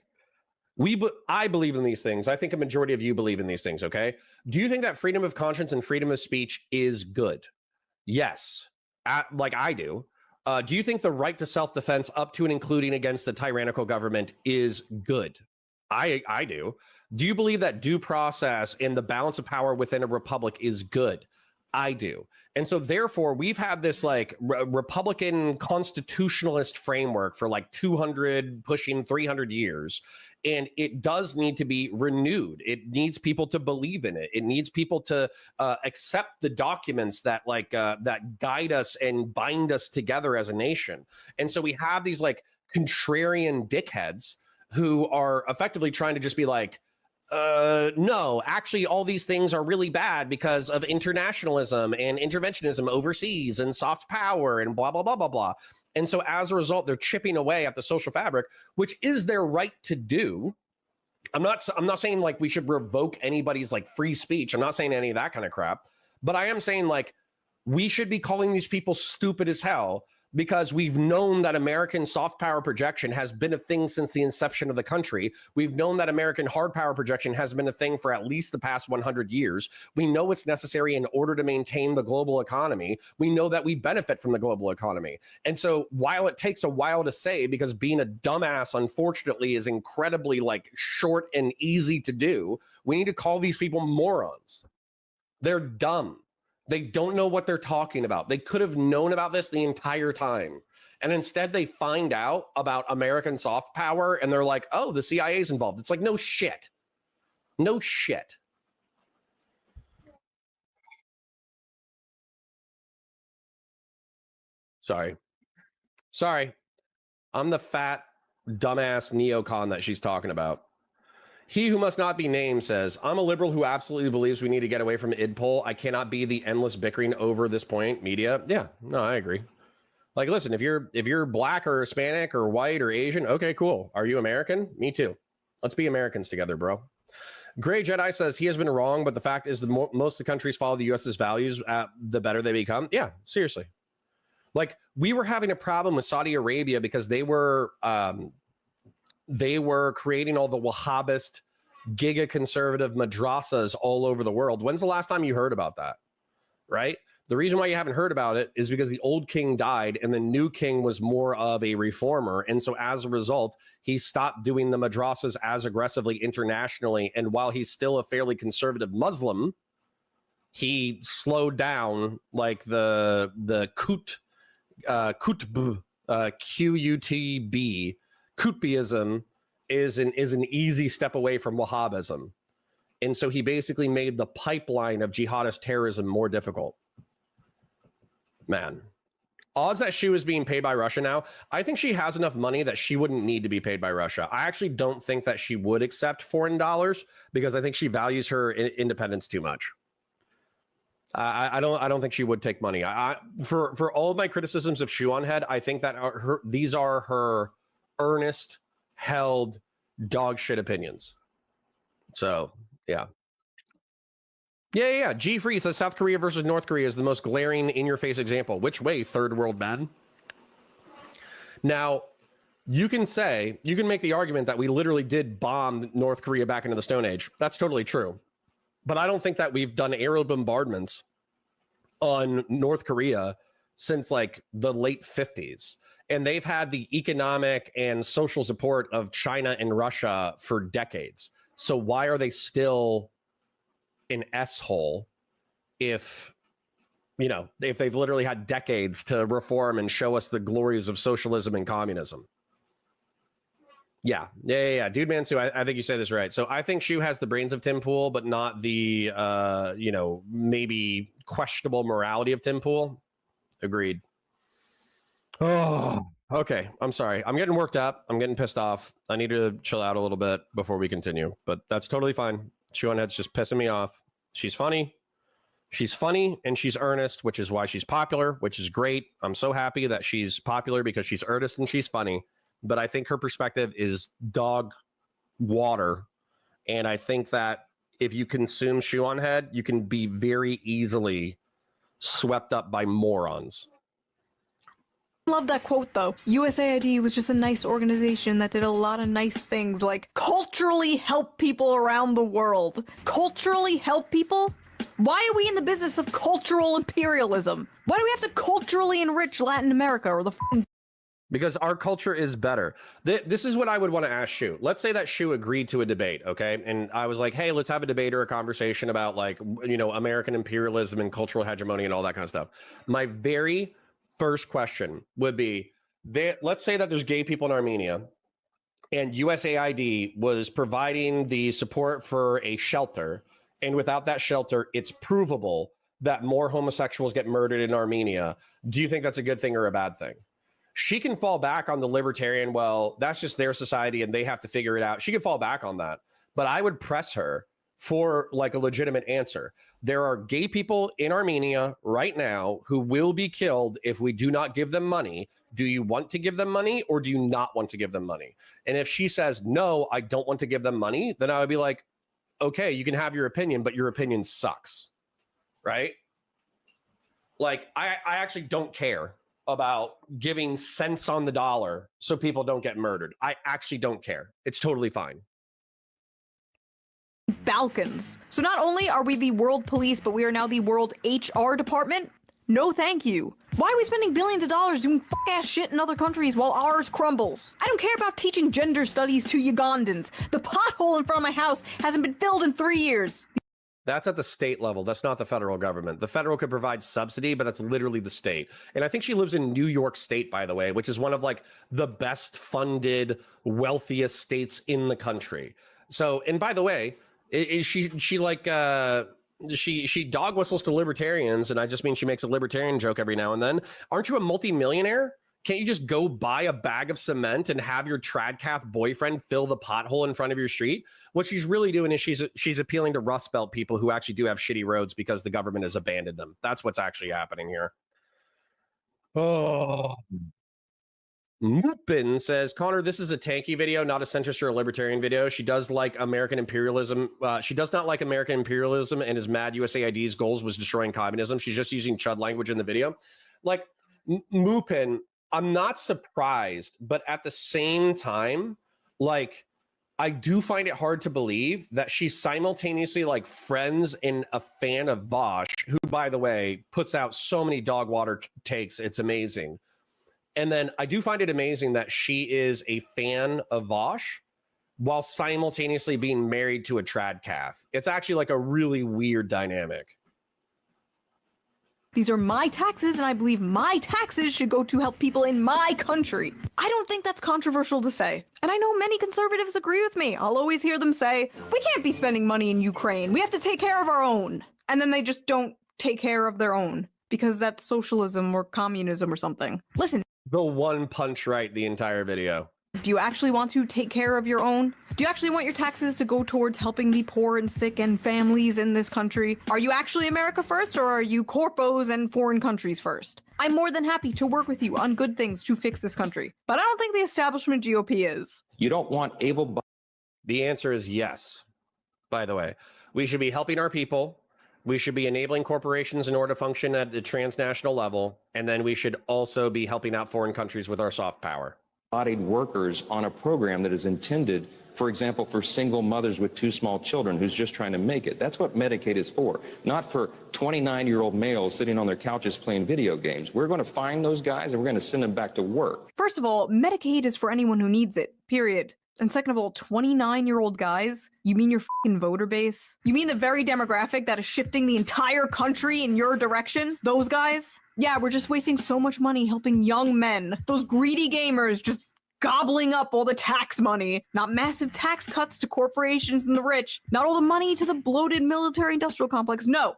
I believe in these things. I think a majority of you believe in these things, okay? Do you think that freedom of conscience and freedom of speech is good? Yes. Like I do. Do you think the right to self-defense up to and including against a tyrannical government is good? I do. Do you believe that due process and the balance of power within a republic is good? I do. And so therefore we've had this like Republican constitutionalist framework for like 200 pushing 300 years. And it does need to be renewed. It needs people to believe in it. It needs people to accept the documents that that guide us and bind us together as a nation. And so we have these like contrarian dickheads who are effectively trying to just be like, no, actually, all these things are really bad because of internationalism and interventionism overseas and soft power and blah, blah, blah, blah, blah. And so as a result, they're chipping away at the social fabric, which is their right to do. I'm not saying like we should revoke anybody's like free speech. I'm not saying any of that kind of crap, but I am saying like we should be calling these people stupid as hell because we've known that American soft power projection has been a thing since the inception of the country. We've known that American hard power projection has been a thing for at least the past 100 years. We know it's necessary in order to maintain the global economy. We know that we benefit from the global economy. And so while it takes a while to say, because being a dumbass, unfortunately, is incredibly like short and easy to do, we need to call these people morons. They're dumb. They don't know what they're talking about. They could have known about this the entire time. And instead they find out about American soft power and they're like, oh, the CIA's involved. It's like, no shit. No shit. Sorry. I'm the fat, dumbass neocon that she's talking about. He who must not be named says, I'm a liberal who absolutely believes we need to get away from id poll. I cannot be the endless bickering over this point. Media. Yeah, no, I agree. Like, listen, if you're black or Hispanic or white or Asian, okay, cool. Are you American? Me too. Let's be Americans together, bro. Gray Jedi says he has been wrong, but the fact is most of the countries follow the US's values, the better they become. Yeah, seriously. Like, we were having a problem with Saudi Arabia because they were creating all the Wahhabist giga conservative madrasas all over the world. When's the last time you heard about that? Right? The reason why you haven't heard about it is because the old king died and the new king was more of a reformer. And so as a result, he stopped doing the madrasas as aggressively internationally. And while he's still a fairly conservative Muslim, he slowed down like the Qutb, Qutb, Qutbism is an easy step away from Wahhabism. And so he basically made the pipeline of jihadist terrorism more difficult. Man, odds that she was being paid by Russia now, I think she has enough money that she wouldn't need to be paid by Russia. I actually don't think that she would accept foreign dollars because I think she values her independence too much. I don't think she would take money. For all of my criticisms of ShoeonHead, I think that these are her earnest, held dog shit opinions. So yeah. G Free says South Korea versus North Korea is the most glaring in-your-face example. Which way, third world men? Now, you can make the argument that we literally did bomb North Korea back into the Stone Age. That's totally true. But I don't think that we've done aerial bombardments on North Korea since like the late 50s. And they've had the economic and social support of China and Russia for decades. So why are they still an S-hole if You know, if they've literally had decades to reform and show us the glories of socialism and communism. Yeah. Dude Mansu, I think you say this right. So I think Shoe has the brains of Tim Pool, but not the, you know, maybe questionable morality of Tim Pool. Agreed. Oh, okay. I'm sorry. I'm getting worked up. I'm getting pissed off. I need to chill out a little bit before we continue, but that's totally fine. ShoeonHead's just pissing me off. She's funny. She's funny and she's earnest, which is why she's popular, which is great. I'm so happy that she's popular because she's earnest and she's funny. But I think her perspective is dog water. And I think that if you consume ShoeonHead, you can be very easily swept up by morons. Love that quote though. USAID was just a nice organization that did a lot of nice things, like culturally help people around the world. Culturally help people? Why are we in the business of cultural imperialism? Why do we have to culturally enrich Latin America or the Because our culture is better. This is what I would want to ask Shoe. Let's say that Shoe agreed to a debate, okay? And I was like, hey, let's have a debate or a conversation about, like, you know, American imperialism and cultural hegemony and all that kind of stuff. My very first question would be, let's say that there's gay people in Armenia and USAID was providing the support for a shelter. And without that shelter, it's provable that more homosexuals get murdered in Armenia. Do you think that's a good thing or a bad thing? She can fall back on the libertarian, well, that's just their society and they have to figure it out. She can fall back on that. But I would press her for like a legitimate answer. There are gay people in Armenia right now who will be killed if we do not give them money. Do you want to give them money or do you not want to give them money? And if she says, no, I don't want to give them money, then I would be like, okay, you can have your opinion, but your opinion sucks, right? Like, I actually don't care about giving cents on the dollar so people don't get murdered. I actually don't care. It's totally fine. Balkans. So not only are we the world police, but we are now the world HR department? No thank you. Why are we spending billions of dollars doing fuck-ass shit in other countries while ours crumbles? I don't care about teaching gender studies to Ugandans. The pothole in front of my house hasn't been filled in 3 years. That's at the state level. That's not the federal government. The federal could provide subsidy, but that's literally the state. And I think she lives in New York State, by the way, which is one of like the best funded, wealthiest states in the country. So, and by the way, she dog whistles to libertarians, and I just mean she makes a libertarian joke every now and then. Aren't you a multimillionaire? Can't you just go buy a bag of cement and have your tradcath boyfriend fill the pothole in front of your street? What she's really doing is she's appealing to Rust Belt people who actually do have shitty roads because the government has abandoned them. That's what's actually happening here. Oh. Lupin says, Connor, this is a tanky video, not a centrist or a libertarian video. She does like American imperialism. She does not like American imperialism and is mad USAID's goals was destroying communism. She's just using chud language in the video. Like, Lupin, I'm not surprised, but at the same time, like, I do find it hard to believe that she's simultaneously like friends and a fan of Vosh, who, by the way, puts out so many dog water takes. It's amazing. And then I do find it amazing that she is a fan of Vosh while simultaneously being married to a tradcath. It's actually like a really weird dynamic. These are my taxes, and I believe my taxes should go to help people in my country. I don't think that's controversial to say. And I know many conservatives agree with me. I'll always hear them say, we can't be spending money in Ukraine. We have to take care of our own. And then they just don't take care of their own because that's socialism or communism or something. Listen. The one punch right the entire video. Do you actually want to take care of your own? Do you actually want your taxes to go towards helping the poor and sick and families in this country? Are you actually America first, or are you corpos and foreign countries first? I'm more than happy to work with you on good things to fix this country, but I don't think the establishment GOP is. You don't want able... The answer is yes, by the way. We should be helping our people. We should be enabling corporations in order to function at the transnational level, and then we should also be helping out foreign countries with our soft power. Bodied workers on a program that is intended, for example, for single mothers with 2 small children who's just trying to make it. That's what Medicaid is for, not for 29-year-old males sitting on their couches playing video games. We're going to find those guys and we're going to send them back to work. First of all, Medicaid is for anyone who needs it, period. And second of all, 29-year-old guys? You mean your fucking voter base? You mean the very demographic that is shifting the entire country in your direction? Those guys? Yeah, we're just wasting so much money helping young men. Those greedy gamers just gobbling up all the tax money. Not massive tax cuts to corporations and the rich. Not all the money to the bloated military-industrial complex. No.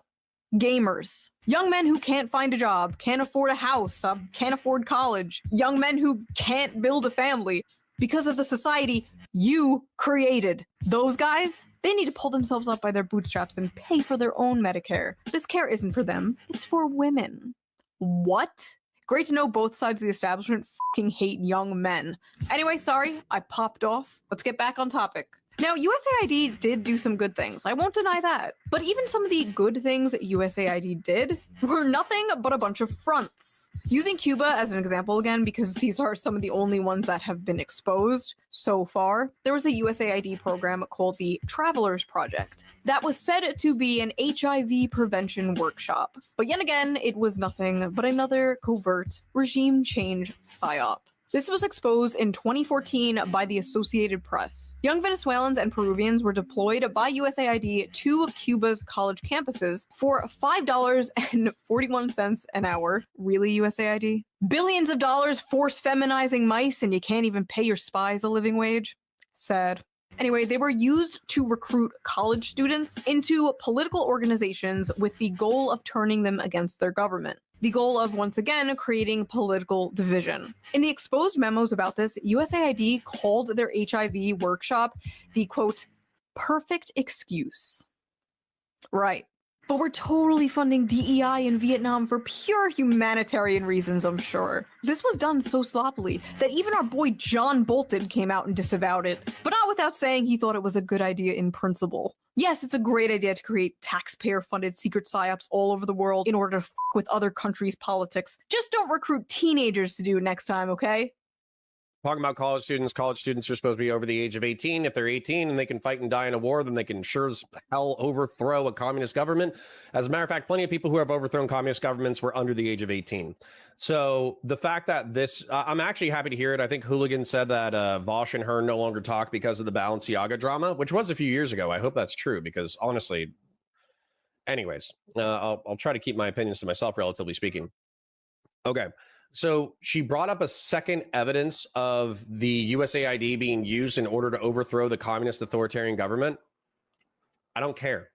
Gamers. Young men who can't find a job, can't afford a house, can't afford college. Young men who can't build a family because of the society you created. Those guys, they need to pull themselves up by their bootstraps and pay for their own Medicare. This care isn't for them, it's for women. What? Great to know both sides of the establishment fucking hate young men. Anyway, sorry, I popped off. Let's get back on topic. Now, USAID did do some good things. I won't deny that. But even some of the good things that USAID did were nothing but a bunch of fronts. Using Cuba as an example again, because these are some of the only ones that have been exposed so far, there was a USAID program called the Travelers Project that was said to be an HIV prevention workshop. But yet again, it was nothing but another covert regime change PSYOP. This was exposed in 2014 by the Associated Press. Young Venezuelans and Peruvians were deployed by USAID to Cuba's college campuses for $5.41 an hour. Really, USAID? Billions of dollars force feminizing mice and you can't even pay your spies a living wage? Sad. Anyway, they were used to recruit college students into political organizations with the goal of turning them against their government. The goal of, once again, creating political division. In the exposed memos about this, USAID called their HIV workshop the, quote, perfect excuse. Right. But we're totally funding DEI in Vietnam for pure humanitarian reasons, I'm sure. This was done so sloppily that even our boy John Bolton came out and disavowed it, but not without saying he thought it was a good idea in principle. Yes, it's a great idea to create taxpayer-funded secret PSYOPs all over the world in order to f*** with other countries' politics. Just don't recruit teenagers to do it next time, okay? Talking about college students are supposed to be over the age of 18. If they're 18 and they can fight and die in a war, then they can sure as hell overthrow a communist government. As a matter of fact, plenty of people who have overthrown communist governments were under the age of 18. So the fact that this, I'm actually happy to hear it. I think Hooligan said that Vosh and Hearn no longer talk because of the Balenciaga drama, which was a few years ago. I hope that's true because honestly, anyways, I'll try to keep my opinions to myself, relatively speaking. Okay. So she brought up a second evidence of the USAID being used in order to overthrow the communist authoritarian government. I don't care.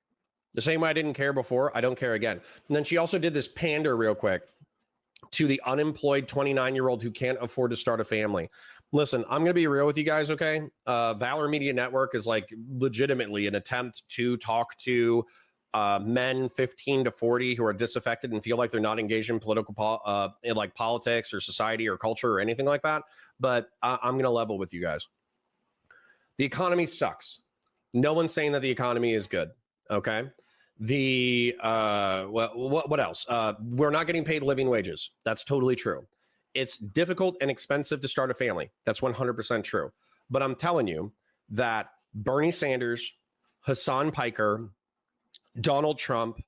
The same way I didn't care before, I don't care again. And then she also did this pander real quick to the unemployed 29-year-old who can't afford to start a family. Listen, I'm going to be real with you guys, okay? Valor Media Network is like legitimately an attempt to talk to men 15 to 40 who are disaffected and feel like they're not engaged in in like politics or society or culture or anything like that. But I'm going to level with you guys. The economy sucks. No one's saying that the economy is good. Okay. What else? We're not getting paid living wages. That's totally true. It's difficult and expensive to start a family. That's 100% true. But I'm telling you that Bernie Sanders, Hassan Piker, Donald Trump,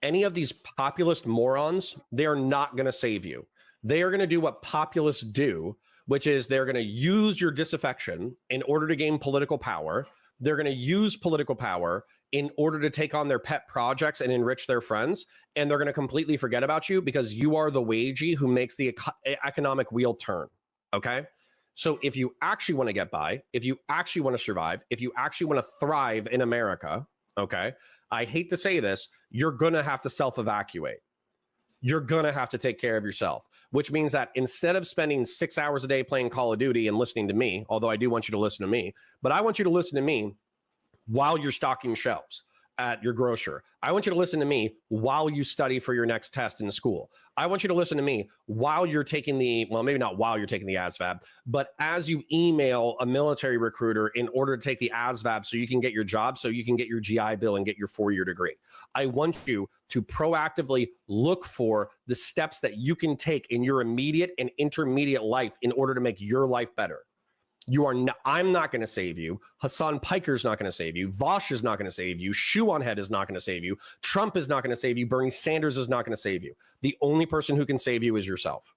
any of these populist morons, they are not going to save you. They are going to do what populists do, which is they're going to use your disaffection in order to gain political power. They're going to use political power in order to take on their pet projects and enrich their friends. And they're going to completely forget about you because you are the wagey who makes the economic wheel turn. Okay. So if you actually want to get by, if you actually want to survive, if you actually want to thrive in America, okay, I hate to say this, you're going to have to self-evacuate. You're going to have to take care of yourself, which means that instead of spending 6 hours a day playing Call of Duty and listening to me, although I do want you to listen to me, but I want you to listen to me while you're stocking shelves at your grocer. I want you to listen to me while you study for your next test in school. I want you to listen to me while you're taking maybe not while you're taking the ASVAB, but as you email a military recruiter in order to take the ASVAB so you can get your job, so you can get your GI Bill and get your 4-year degree. I want you to proactively look for the steps that you can take in your immediate and intermediate life in order to make your life better. I'm not going to save you. Hassan Piker's not going to save you. Vosh is not going to save you. ShoeonHead is not going to save you. Trump is not going to save you. Bernie Sanders is not going to save you. The only person who can save you is yourself.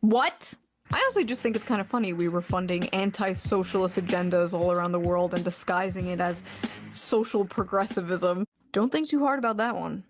What? I honestly just think it's kind of funny we were funding anti-socialist agendas all around the world and disguising it as social progressivism. Don't think too hard about that one.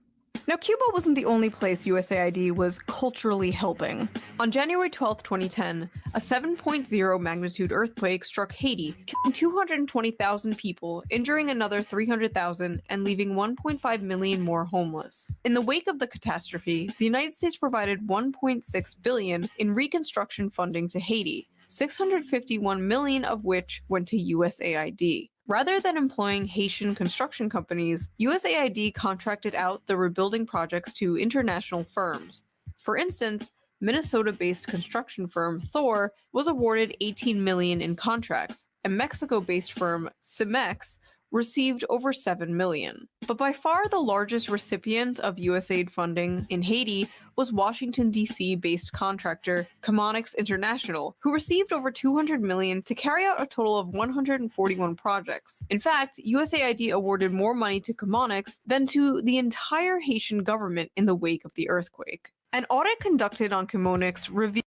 Now, Cuba wasn't the only place USAID was culturally helping. On January 12, 2010, a 7.0 magnitude earthquake struck Haiti, killing 220,000 people, injuring another 300,000, and leaving 1.5 million more homeless. In the wake of the catastrophe, the United States provided $1.6 billion in reconstruction funding to Haiti, 651 million of which went to USAID. Rather than employing Haitian construction companies, USAID contracted out the rebuilding projects to international firms. For instance, Minnesota-based construction firm Thor was awarded $18 million in contracts, and Mexico-based firm Cemex received over $7 million. But by far the largest recipient of USAID funding in Haiti was Washington, D.C. based contractor Counterpoints International, who received over $200 million to carry out a total of 141 projects. In fact, USAID awarded more money to Counterpoints than to the entire Haitian government in the wake of the earthquake. An audit conducted on Counterpoints revealed.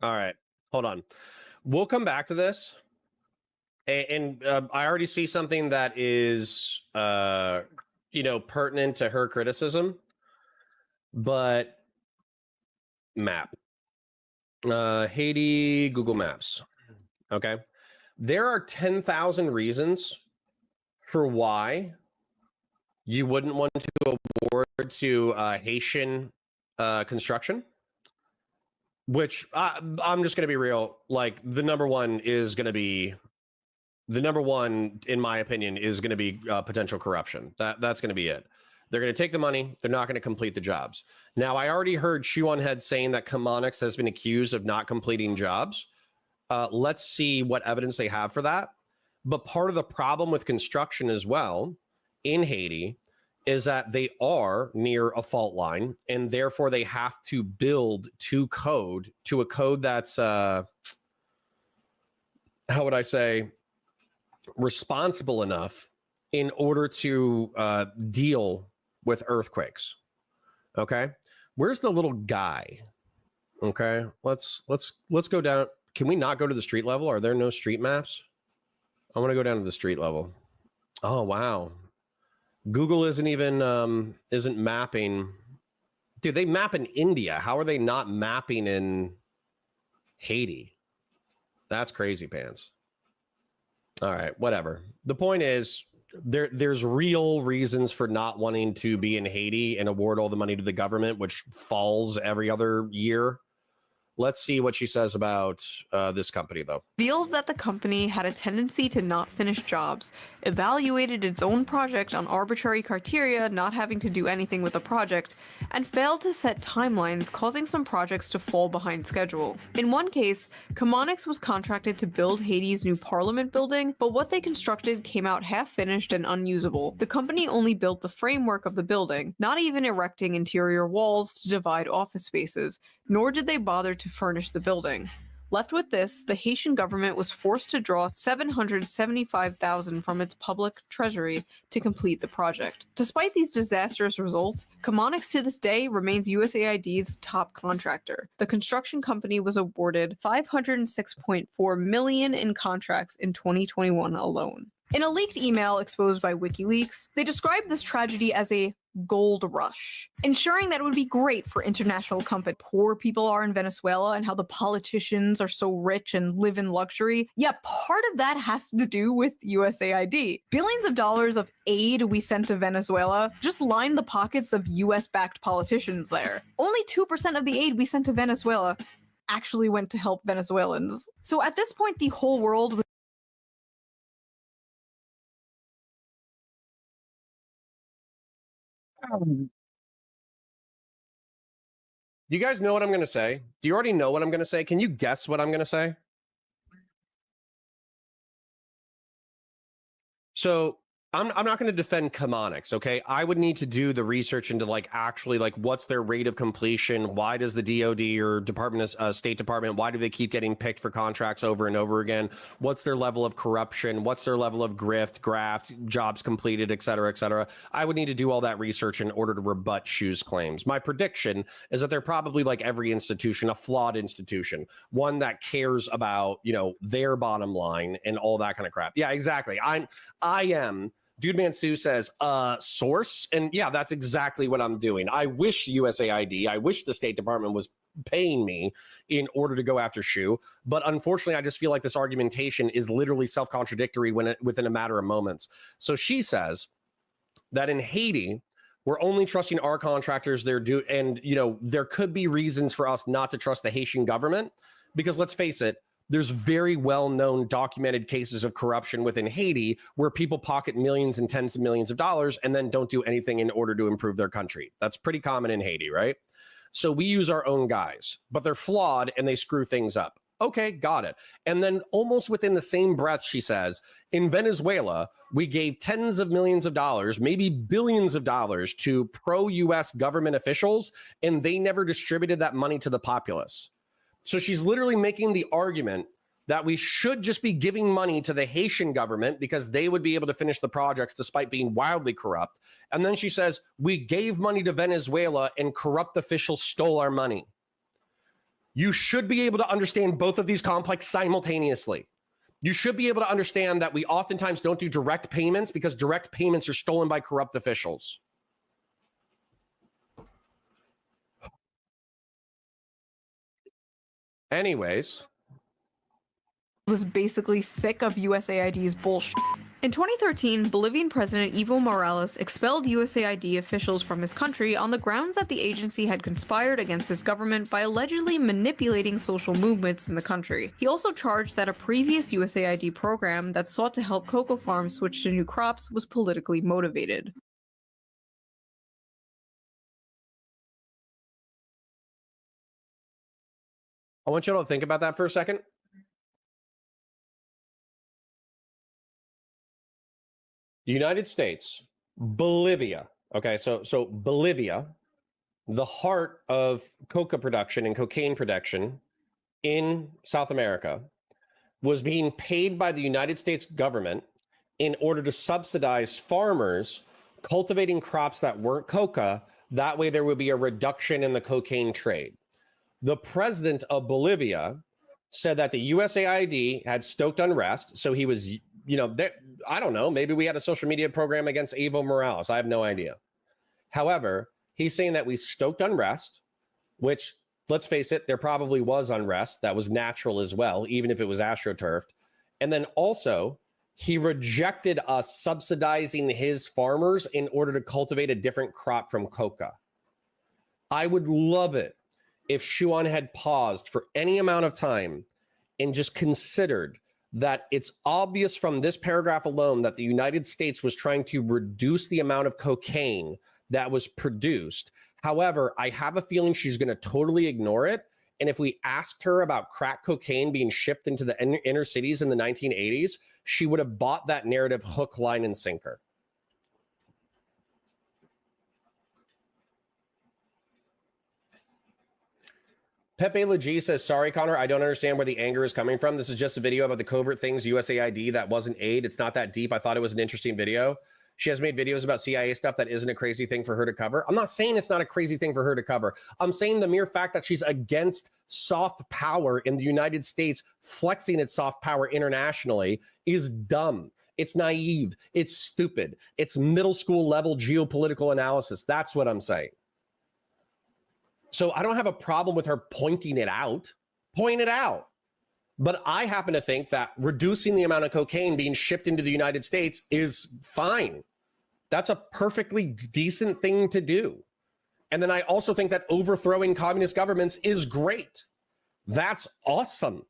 All right, hold on. We'll come back to this. And I already see something that is, pertinent to her criticism. But map, Haiti, Google Maps. Okay, there are 10,000 reasons for why you wouldn't want to award to Haitian construction. Which I'm just going to be real. Like the number one, in my opinion, is going to be potential corruption. That's going to be it. They're going to take the money. They're not going to complete the jobs. Now, I already heard ShoeonHead saying that Counterpoints has been accused of not completing jobs. Let's see what evidence they have for that. But part of the problem with construction as well in Haiti is that they are near a fault line, and therefore they have to build to a code that's, how would I say, responsible enough in order to deal with earthquakes. Okay, where's the little guy? Okay, let's go down. Can we not go to the street level? Are there no street maps? I want to go down to the street level. Oh wow, Google isn't even isn't mapping. Dude, they map in India. How are they not mapping in Haiti? That's crazy pants. All right, whatever. The point is, there's real reasons for not wanting to be in Haiti and award all the money to the government, which falls every other year. Let's see what she says about this company, though. Revealed that the company had a tendency to not finish jobs, evaluated its own project on arbitrary criteria, not having to do anything with the project, and failed to set timelines, causing some projects to fall behind schedule. In one case, Counterpoints was contracted to build Haiti's new parliament building, but what they constructed came out half-finished and unusable. The company only built the framework of the building, not even erecting interior walls to divide office spaces, nor did they bother to furnish the building. Left with this, the Haitian government was forced to draw $775,000 from its public treasury to complete the project. Despite these disastrous results, Counterpoints to this day remains USAID's top contractor. The construction company was awarded $506.4 million in contracts in 2021 alone. In a leaked email exposed by WikiLeaks, they described this tragedy as a gold rush, ensuring that it would be great for international companies. Poor people are in Venezuela and how the politicians are so rich and live in luxury. Yeah, part of that has to do with USAID. Billions of dollars of aid we sent to Venezuela just lined the pockets of US-backed politicians there. Only 2% of the aid we sent to Venezuela actually went to help Venezuelans. So at this point, the whole world was Do you guys know what I'm going to say? Do you already know what I'm going to say? Can you guess what I'm going to say? So I'm not going to defend Chemonics, okay? I would need to do the research into like actually like what's their rate of completion? Why does the DOD or Department of State Department, why do they keep getting picked for contracts over and over again? What's their level of corruption? What's their level of graft, jobs completed, et cetera, et cetera? I would need to do all that research in order to rebut Shue's claims. My prediction is that they're probably like every institution, a flawed institution, one that cares about, you know, their bottom line and all that kind of crap. Yeah, exactly. I am Dude Man Sue says, source. And yeah, that's exactly what I'm doing. I wish USAID, I wish the State Department was paying me in order to go after Shue. But unfortunately, I just feel like this argumentation is literally self-contradictory within a matter of moments. So she says that in Haiti, we're only trusting our contractors. And, you know, there could be reasons for us not to trust the Haitian government because let's face it, there's very well-known documented cases of corruption within Haiti where people pocket millions and tens of millions of dollars and then don't do anything in order to improve their country. That's pretty common in Haiti, right? So we use our own guys, but they're flawed and they screw things up. Okay, got it. And then almost within the same breath, she says, in Venezuela, we gave tens of millions of dollars, maybe billions of dollars to pro-US government officials, and they never distributed that money to the populace. So she's literally making the argument that we should just be giving money to the Haitian government because they would be able to finish the projects despite being wildly corrupt. And then she says, we gave money to Venezuela and corrupt officials stole our money. You should be able to understand both of these complex simultaneously. You should be able to understand that we oftentimes don't do direct payments because direct payments are stolen by corrupt officials. Anyways, was basically sick of USAID's bullshit. In 2013, Bolivian President Evo Morales expelled USAID officials from his country on the grounds that the agency had conspired against his government by allegedly manipulating social movements in the country. He also charged that a previous USAID program that sought to help cocoa farms switch to new crops was politically motivated. I want you all to think about that for a second. The United States, Bolivia. Okay, so Bolivia, the heart of coca production and cocaine production in South America, was being paid by the United States government in order to subsidize farmers cultivating crops that weren't coca. That way there would be a reduction in the cocaine trade. The president of Bolivia said that the USAID had stoked unrest. So he was, you know, I don't know, maybe we had a social media program against Evo Morales. I have no idea. However, he's saying that we stoked unrest, which, let's face it, there probably was unrest that was natural as well, even if it was astroturfed. And then also, he rejected us subsidizing his farmers in order to cultivate a different crop from coca. I would love it if ShoeonHead had paused for any amount of time and just considered that it's obvious from this paragraph alone that the United States was trying to reduce the amount of cocaine that was produced. However, I have a feeling she's going to totally ignore it. And if we asked her about crack cocaine being shipped into the inner cities in the 1980s, she would have bought that narrative hook, line, and sinker. Pepe Legee says, sorry, Connor, I don't understand where the anger is coming from. This is just a video about the covert things, USAID, that wasn't aid. It's not that deep. I thought it was an interesting video. She has made videos about CIA stuff that isn't a crazy thing for her to cover. I'm not saying it's not a crazy thing for her to cover. I'm saying the mere fact that she's against soft power in the United States, flexing its soft power internationally, is dumb. It's naive. It's stupid. It's middle school level geopolitical analysis. That's what I'm saying. So I don't have a problem with her pointing it out. Point it out. But I happen to think that reducing the amount of cocaine being shipped into the United States is fine. That's a perfectly decent thing to do. And then I also think that overthrowing communist governments is great. That's awesome.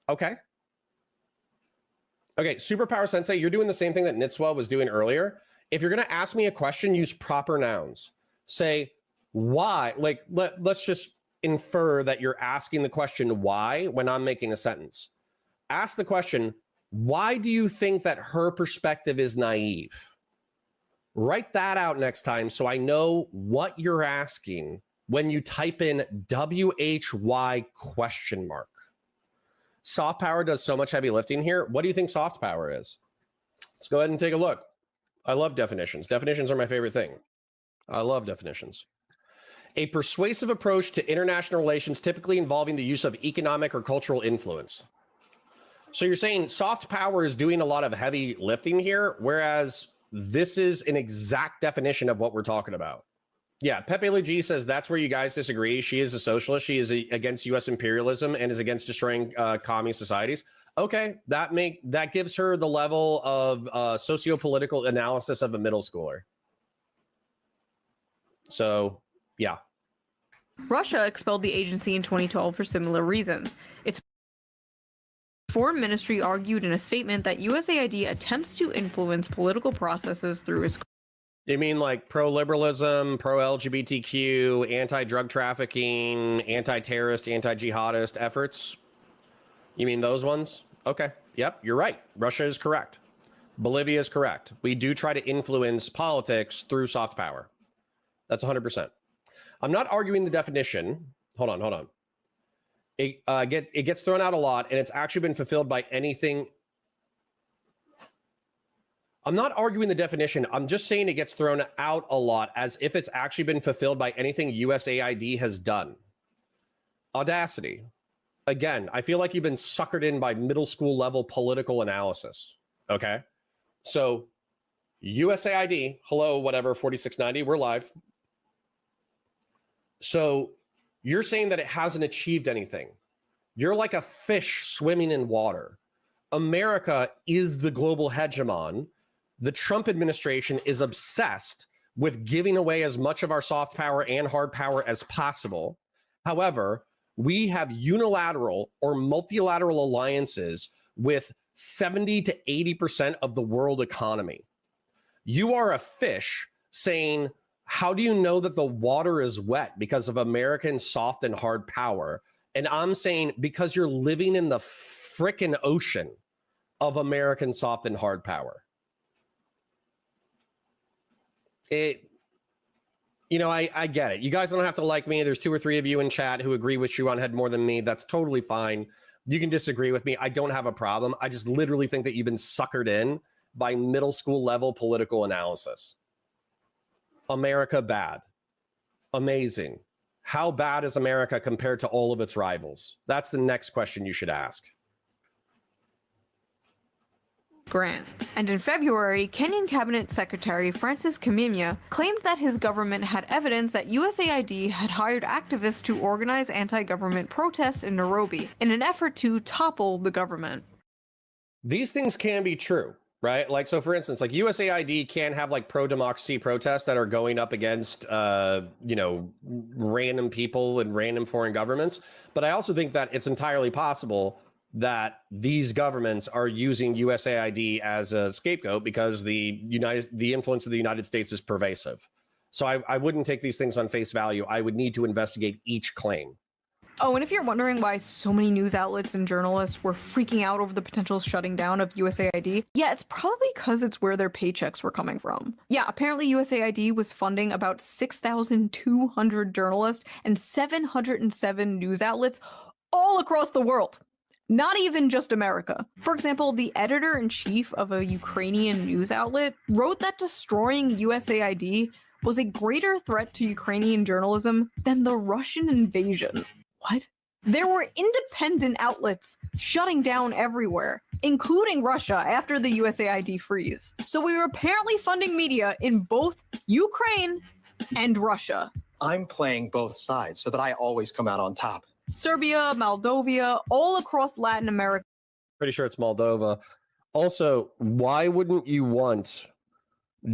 Okay. Okay, Superpower Sensei, you're doing the same thing that Nitswa was doing earlier. If you're going to ask me a question, use proper nouns. Say, why? Like, let's just infer that you're asking the question why when I'm making a sentence. Ask the question, Why do you think that her perspective is naive? Write that out next time so I know what you're asking when you type in WHY question mark. Soft power does so much heavy lifting here. What do you think soft power is? Let's go ahead and take a look. I love definitions. Definitions are my favorite thing. I love definitions. A persuasive approach to international relations, typically involving the use of economic or cultural influence. So you're saying soft power is doing a lot of heavy lifting here, whereas this is an exact definition of what we're talking about. Yeah, Pepe Luigi says that's where you guys disagree. She is a socialist. She is against U.S. imperialism and is against destroying communist societies. Okay, that gives her the level of socio-political analysis of a middle schooler. So, yeah. Russia expelled the agency in 2012 for similar reasons. Its foreign ministry argued in a statement that USAID attempts to influence political processes through its... You mean like pro-liberalism, pro-LGBTQ, anti-drug trafficking, anti-terrorist, anti-jihadist efforts? You mean those ones? Okay. Yep, you're right. Russia is correct. Bolivia is correct. We do try to influence politics through soft power. That's 100%. I'm not arguing the definition. Hold on. It gets thrown out a lot, and it's actually been fulfilled by anything. I'm not arguing the definition. I'm just saying it gets thrown out a lot as if it's actually been fulfilled by anything USAID has done. Audacity. Again, I feel like you've been suckered in by middle school level political analysis. Okay? So USAID, hello, whatever, 4690, we're live. So you're saying that it hasn't achieved anything. You're like a fish swimming in water. America is the global hegemon. The Trump administration is obsessed with giving away as much of our soft power and hard power as possible. However, we have unilateral or multilateral alliances with 70 to 80% of the world economy. You are a fish saying, how do you know that the water is wet? Because of American soft and hard power. And I'm saying because you're living in the frickin' ocean of American soft and hard power. I get it. You guys don't have to like me. There's 2 or 3 of you in chat who agree with ShoeonHead more than me. That's totally fine. You can disagree with me. I don't have a problem. I just literally think that you've been suckered in by middle school level political analysis. America bad. Amazing. How bad is America compared to all of its rivals? That's the next question you should ask. grant. And in February, Kenyan Cabinet Secretary Francis Kimimya claimed that his government had evidence that USAID had hired activists to organize anti-government protests in Nairobi in an effort to topple the government. These things can be true, right? Like, so for instance, like USAID can have like pro-democracy protests that are going up against, random people and random foreign governments. But I also think that it's entirely possible that these governments are using USAID as a scapegoat because the influence of the United States is pervasive. So I wouldn't take these things on face value. I would need to investigate each claim. Oh, and if you're wondering why so many news outlets and journalists were freaking out over the potential shutting down of USAID, yeah, it's probably because it's where their paychecks were coming from. Yeah, apparently USAID was funding about 6,200 journalists and 707 news outlets all across the world. Not even just America. For example, the editor-in-chief of a Ukrainian news outlet wrote that destroying USAID was a greater threat to Ukrainian journalism than the Russian invasion. What? There were independent outlets shutting down everywhere, including Russia after the USAID freeze. So we were apparently funding media in both Ukraine and Russia. I'm playing both sides so that I always come out on top. Serbia, Moldova, all across Latin America. Pretty sure it's Moldova. Also, why wouldn't you want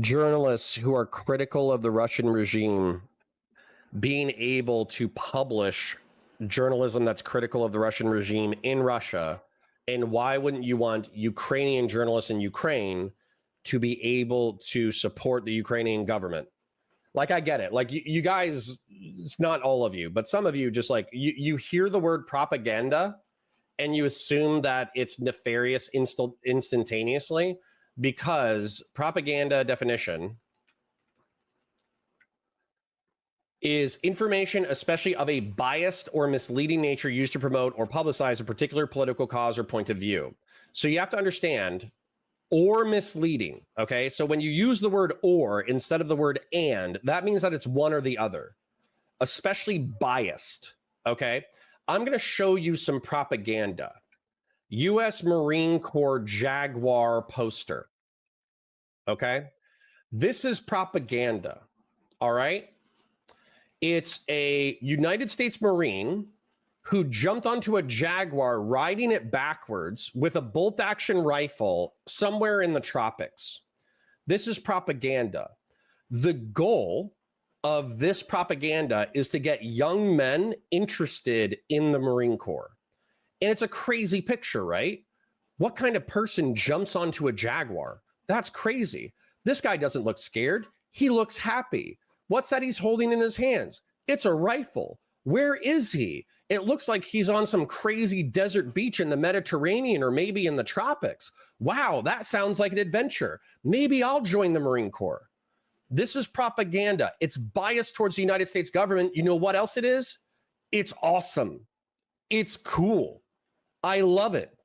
journalists who are critical of the Russian regime being able to publish journalism that's critical of the Russian regime in Russia? And why wouldn't you want Ukrainian journalists in Ukraine to be able to support the Ukrainian government? Like, I get it. Like, you guys, it's not all of you, but some of you just like, you hear the word propaganda and you assume that it's nefarious instantaneously, because propaganda definition is information, especially of a biased or misleading nature, used to promote or publicize a particular political cause or point of view. So you have to understand, or misleading, okay? So when you use the word or instead of the word and, that means that it's one or the other, especially biased, okay? I'm going to show you some propaganda. U.S. Marine Corps Jaguar poster, okay? This is propaganda, all right? It's a United States Marine who jumped onto a Jaguar riding it backwards with a bolt-action rifle somewhere in the tropics. This is propaganda. The goal of this propaganda is to get young men interested in the Marine Corps. And it's a crazy picture, right? What kind of person jumps onto a Jaguar? That's crazy. This guy doesn't look scared. He looks happy. What's that he's holding in his hands? It's a rifle. Where is he? It looks like he's on some crazy desert beach in the Mediterranean or maybe in the tropics. Wow, that sounds like an adventure. Maybe I'll join the Marine Corps. This is propaganda. It's biased towards the United States government. You know what else it is? It's awesome. It's cool. I love it.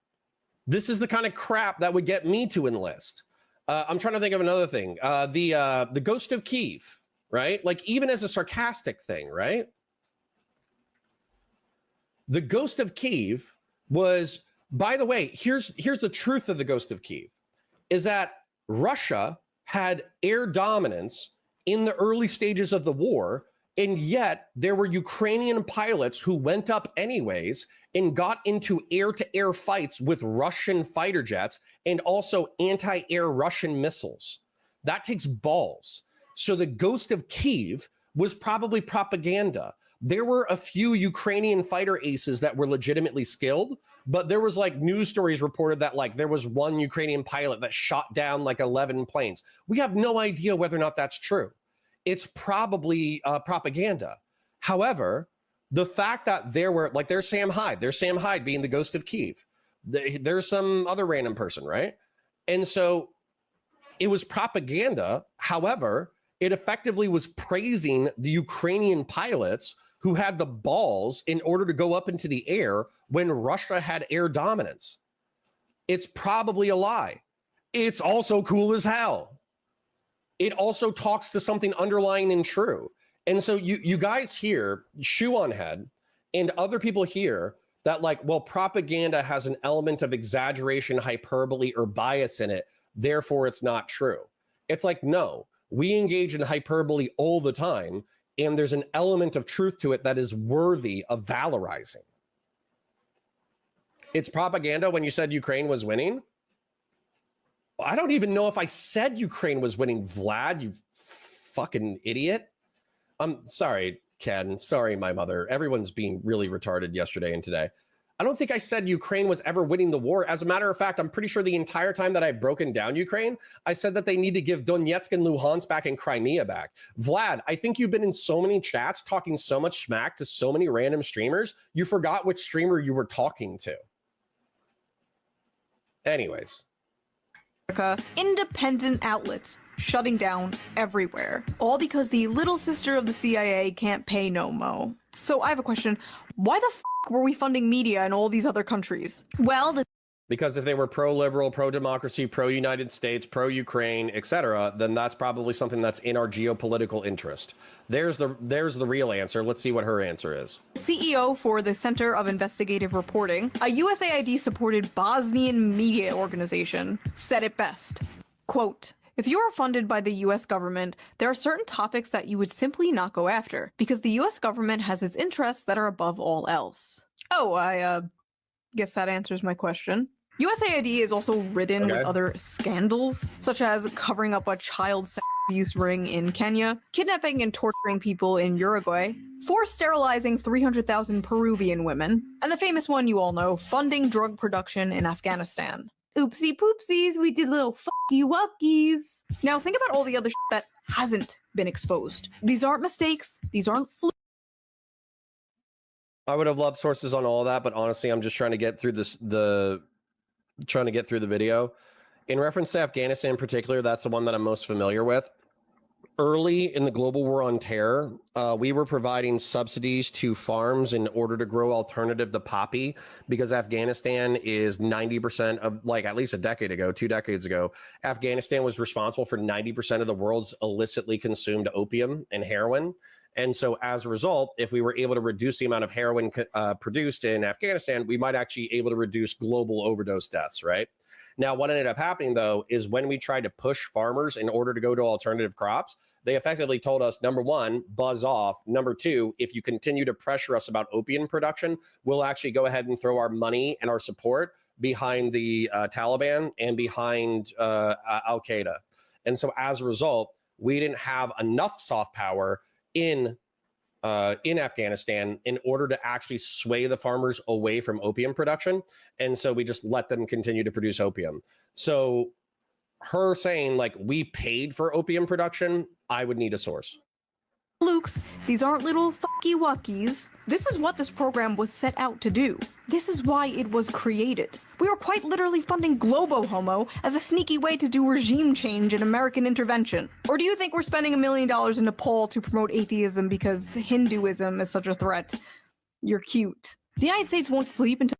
This is the kind of crap that would get me to enlist. I'm trying to think of another thing. The Ghost of Kyiv, right? Like, even as a sarcastic thing, right? The Ghost of Kyiv was, by the way, here's the truth of the Ghost of Kyiv, is that Russia had air dominance in the early stages of the war, and yet there were Ukrainian pilots who went up anyways and got into air-to-air fights with Russian fighter jets and also anti-air Russian missiles. That takes balls. So the Ghost of Kyiv was probably propaganda. There were a few Ukrainian fighter aces that were legitimately skilled, but there was like news stories reported that like there was one Ukrainian pilot that shot down like 11 planes. We have no idea whether or not that's true. It's probably propaganda. However, the fact that there were, like, there's Sam Hyde being the Ghost of Kyiv. There's some other random person, right? And so it was propaganda. However, it effectively was praising the Ukrainian pilots who had the balls in order to go up into the air when Russia had air dominance. It's probably a lie. It's also cool as hell. It also talks to something underlying and true. And so you guys here, ShoeonHead, and other people here that like, well, propaganda has an element of exaggeration, hyperbole, or bias in it, therefore it's not true. It's like, no, we engage in hyperbole all the time, and there's an element of truth to it that is worthy of valorizing. It's propaganda when you said Ukraine was winning. I don't even know if I said Ukraine was winning, Vlad, you fucking idiot. I'm sorry, Ken. Sorry, my mother. Everyone's being really retarded yesterday and today. I don't think I said Ukraine was ever winning the war. As a matter of fact, I'm pretty sure the entire time that I've broken down Ukraine, I said that they need to give Donetsk and Luhansk back and Crimea back. Vlad, I think you've been in so many chats talking so much smack to so many random streamers, you forgot which streamer you were talking to. Anyways. Independent outlets shutting down everywhere, all because the little sister of the CIA can't pay no mo. So I have a question. Why the f were we funding media in all these other countries? Well, because if they were pro-liberal, pro-democracy, pro-United States, pro-Ukraine, etc., then that's probably something that's in our geopolitical interest. There's the real answer. Let's see what her answer is. CEO for the Center of Investigative Reporting, a USAID-supported Bosnian media organization, said it best. Quote, "If you are funded by the US government, there are certain topics that you would simply not go after, because the US government has its interests that are above all else." Oh, I guess that answers my question. USAID is also ridden with other scandals, such as covering up a child sex abuse ring in Kenya, kidnapping and torturing people in Uruguay, forced sterilizing 300,000 Peruvian women, and the famous one you all know, funding drug production in Afghanistan. Oopsie poopsies, we did little fucky wuckies. Now think about all the other shit that hasn't been exposed. These aren't mistakes, these aren't I would have loved sources on all of that, but honestly, I'm just trying to get through the video. In reference to Afghanistan in particular, that's the one that I'm most familiar with. Early in the global war on terror, we were providing subsidies to farms in order to grow alternative to poppy, because Afghanistan is 90% of, like, at least a decade ago, 2 decades ago, Afghanistan was responsible for 90% of the world's illicitly consumed opium and heroin. And so as a result, if we were able to reduce the amount of heroin produced in Afghanistan, we might actually be able to reduce global overdose deaths, right? Now, what ended up happening, though, is when we tried to push farmers in order to go to alternative crops, they effectively told us, number one, buzz off. Number two, if you continue to pressure us about opium production, we'll actually go ahead and throw our money and our support behind the Taliban and behind Al-Qaeda. And so as a result, we didn't have enough soft power in Afghanistan in order to actually sway the farmers away from opium production. And so we just let them continue to produce opium. So her saying, like, we paid for opium production, I would need a source. Flukes, these aren't little fucky wuckies. This is what this program was set out to do. This is why it was created. We were quite literally funding Globo Homo as a sneaky way to do regime change and American intervention. Or do you think we're spending $1 million in Nepal to promote atheism because Hinduism is such a threat? You're cute. The United States won't sleep until...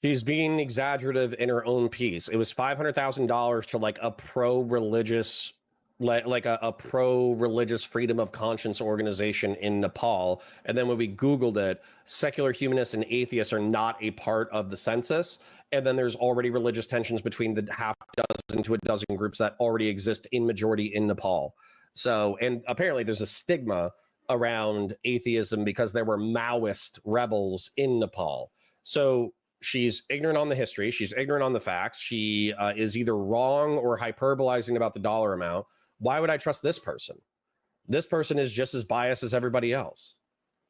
She's being exaggerative in her own piece. It was $500,000 to, like, a pro-religious, like a pro-religious freedom of conscience organization in Nepal. And then when we Googled it, secular humanists and atheists are not a part of the census. And then there's already religious tensions between the half dozen to a dozen groups that already exist in majority in Nepal. So, and apparently there's a stigma around atheism because there were Maoist rebels in Nepal. So she's ignorant on the history. She's ignorant on the facts. She is either wrong or hyperbolizing about the dollar amount. Why would I trust this person? This person is just as biased as everybody else.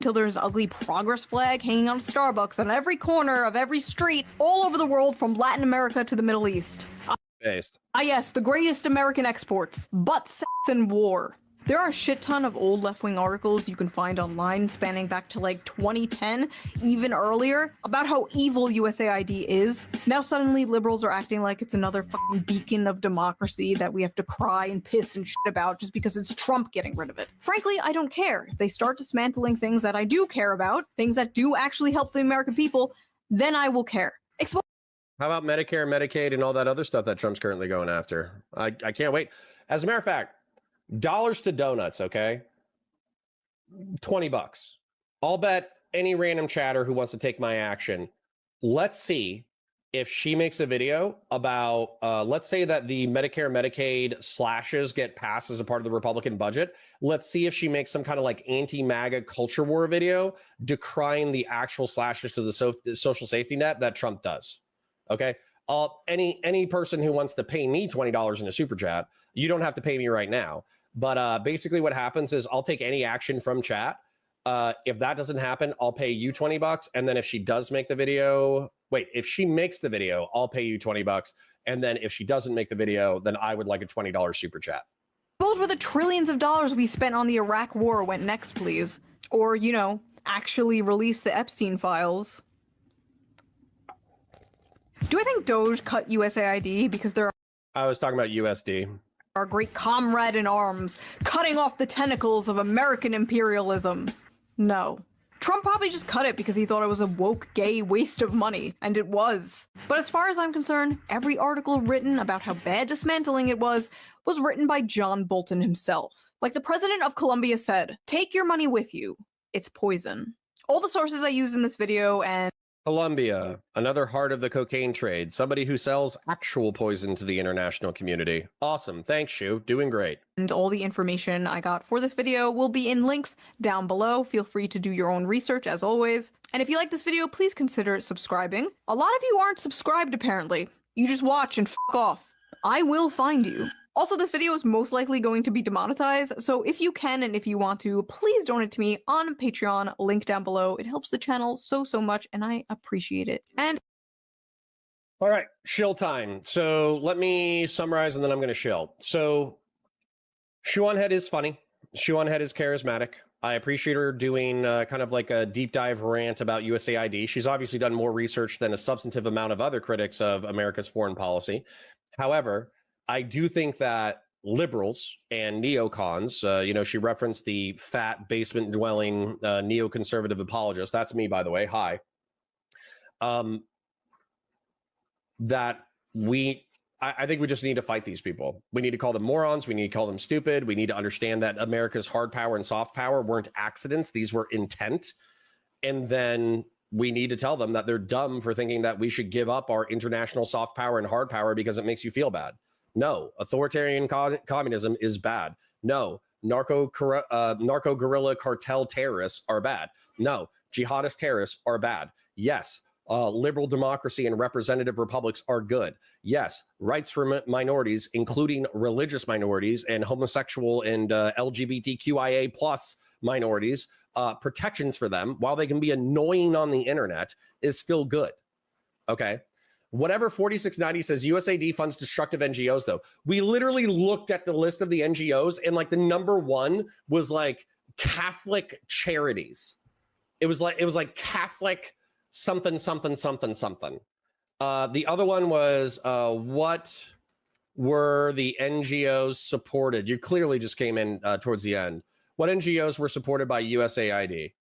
Until there's an ugly progress flag hanging on Starbucks on every corner of every street all over the world, from Latin America to the Middle East. Based. Yes, the greatest American exports, butt, sex, and war. There are a shit ton of old left-wing articles you can find online spanning back to like 2010, even earlier, about how evil USAID is. Now suddenly liberals are acting like it's another fucking beacon of democracy that we have to cry and piss and shit about just because it's Trump getting rid of it. Frankly, I don't care. If they start dismantling things that I do care about, things that do actually help the American people, then I will care. How about Medicare, Medicaid, and all that other stuff that Trump's currently going after? I can't wait. As a matter of fact, dollars to donuts, okay? $20. I'll bet any random chatter who wants to take my action. Let's see if she makes a video about, let's say that the Medicare, Medicaid slashes get passed as a part of the Republican budget. Let's see if she makes some kind of like anti-MAGA culture war video decrying the actual slashes to the social safety net that Trump does, okay? Any person who wants to pay me $20 in a super chat, you don't have to pay me right now. But basically what happens is I'll take any action from chat. If that doesn't happen, I'll pay you $20. And then if she does make the video, if she makes the video, I'll pay you $20. And then if she doesn't make the video, then I would like a $20 super chat. Those were the trillions of dollars we spent on the Iraq war went next, please. Or, you know, actually release the Epstein files. Do I think DOGE cut USAID because they're... I was talking about USD. Our great comrade in arms, cutting off the tentacles of American imperialism. No. Trump probably just cut it because he thought it was a woke, gay waste of money, and it was. But as far as I'm concerned, every article written about how bad dismantling it was written by John Bolton himself. Like the president of Colombia said, take your money with you. It's poison. All the sources I use in this video and... Colombia, another heart of the cocaine trade, somebody who sells actual poison to the international community. Awesome. Thanks, Shu. Doing great. And all the information I got for this video will be in links down below. Feel free to do your own research as always. And if you like this video, please consider subscribing. A lot of you aren't subscribed apparently. You just watch and fuck off. I will find you. Also, this video is most likely going to be demonetized, so if you can and if you want to, please donate to me on Patreon, link down below. It helps the channel so much, and I appreciate it. And all right, shill time. So let me summarize, and then I'm going to shill. So ShoeonHead is funny. ShoeonHead is charismatic. I appreciate her doing kind of like a deep dive rant about USAID. She's obviously done more research than a substantive amount of other critics of America's foreign policy. However, I do think that liberals and neocons, she referenced the fat basement dwelling neoconservative apologist. That's me, by the way. Hi. I think we just need to fight these people. We need to call them morons. We need to call them stupid. We need to understand that America's hard power and soft power weren't accidents. These were intent. And then we need to tell them that they're dumb for thinking that we should give up our international soft power and hard power because it makes you feel bad. No, authoritarian communism is bad. No, narco guerrilla cartel terrorists are bad. No, jihadist terrorists are bad. Yes, liberal democracy and representative republics are good. Yes, rights for minorities, including religious minorities and homosexual and LGBTQIA plus minorities, protections for them, while they can be annoying on the internet, is still good. Okay. Whatever 4690 says, USAID funds destructive NGOs, though. We literally looked at the list of the NGOs, and like the number one was like Catholic charities. It was like Catholic something. The other one was what were the NGOs supported? You clearly just came in towards the end. What NGOs were supported by USAID?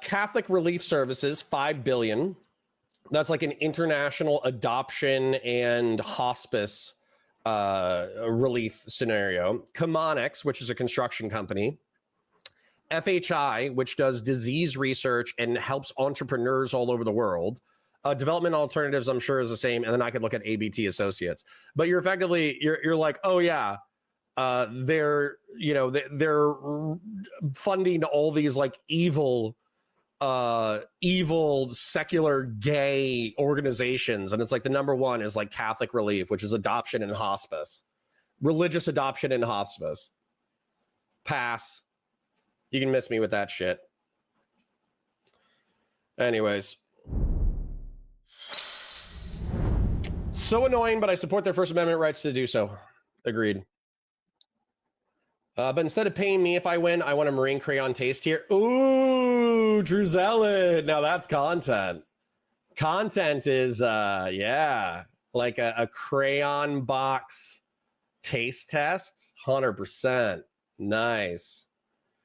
Catholic Relief Services, $5 billion. That's like an international adoption and hospice relief scenario. Chemonics, which is a construction company. FHI, which does disease research and helps entrepreneurs all over the world. Development Alternatives, I'm sure, is the same. And then I could look at ABT Associates. But you're effectively, you're like, oh yeah, they're funding all these like evil secular gay organizations, and it's like the number one is like Catholic Relief, which is adoption and hospice, religious adoption and hospice. Pass. You can miss me with that shit. Anyways, so annoying, but I support their First Amendment rights to do so. Agreed. But instead of paying me if I win, I want a Marine crayon taste here. Ooh, True Zealot. Now that's content. Content is, like a crayon box taste test. 100%. Nice.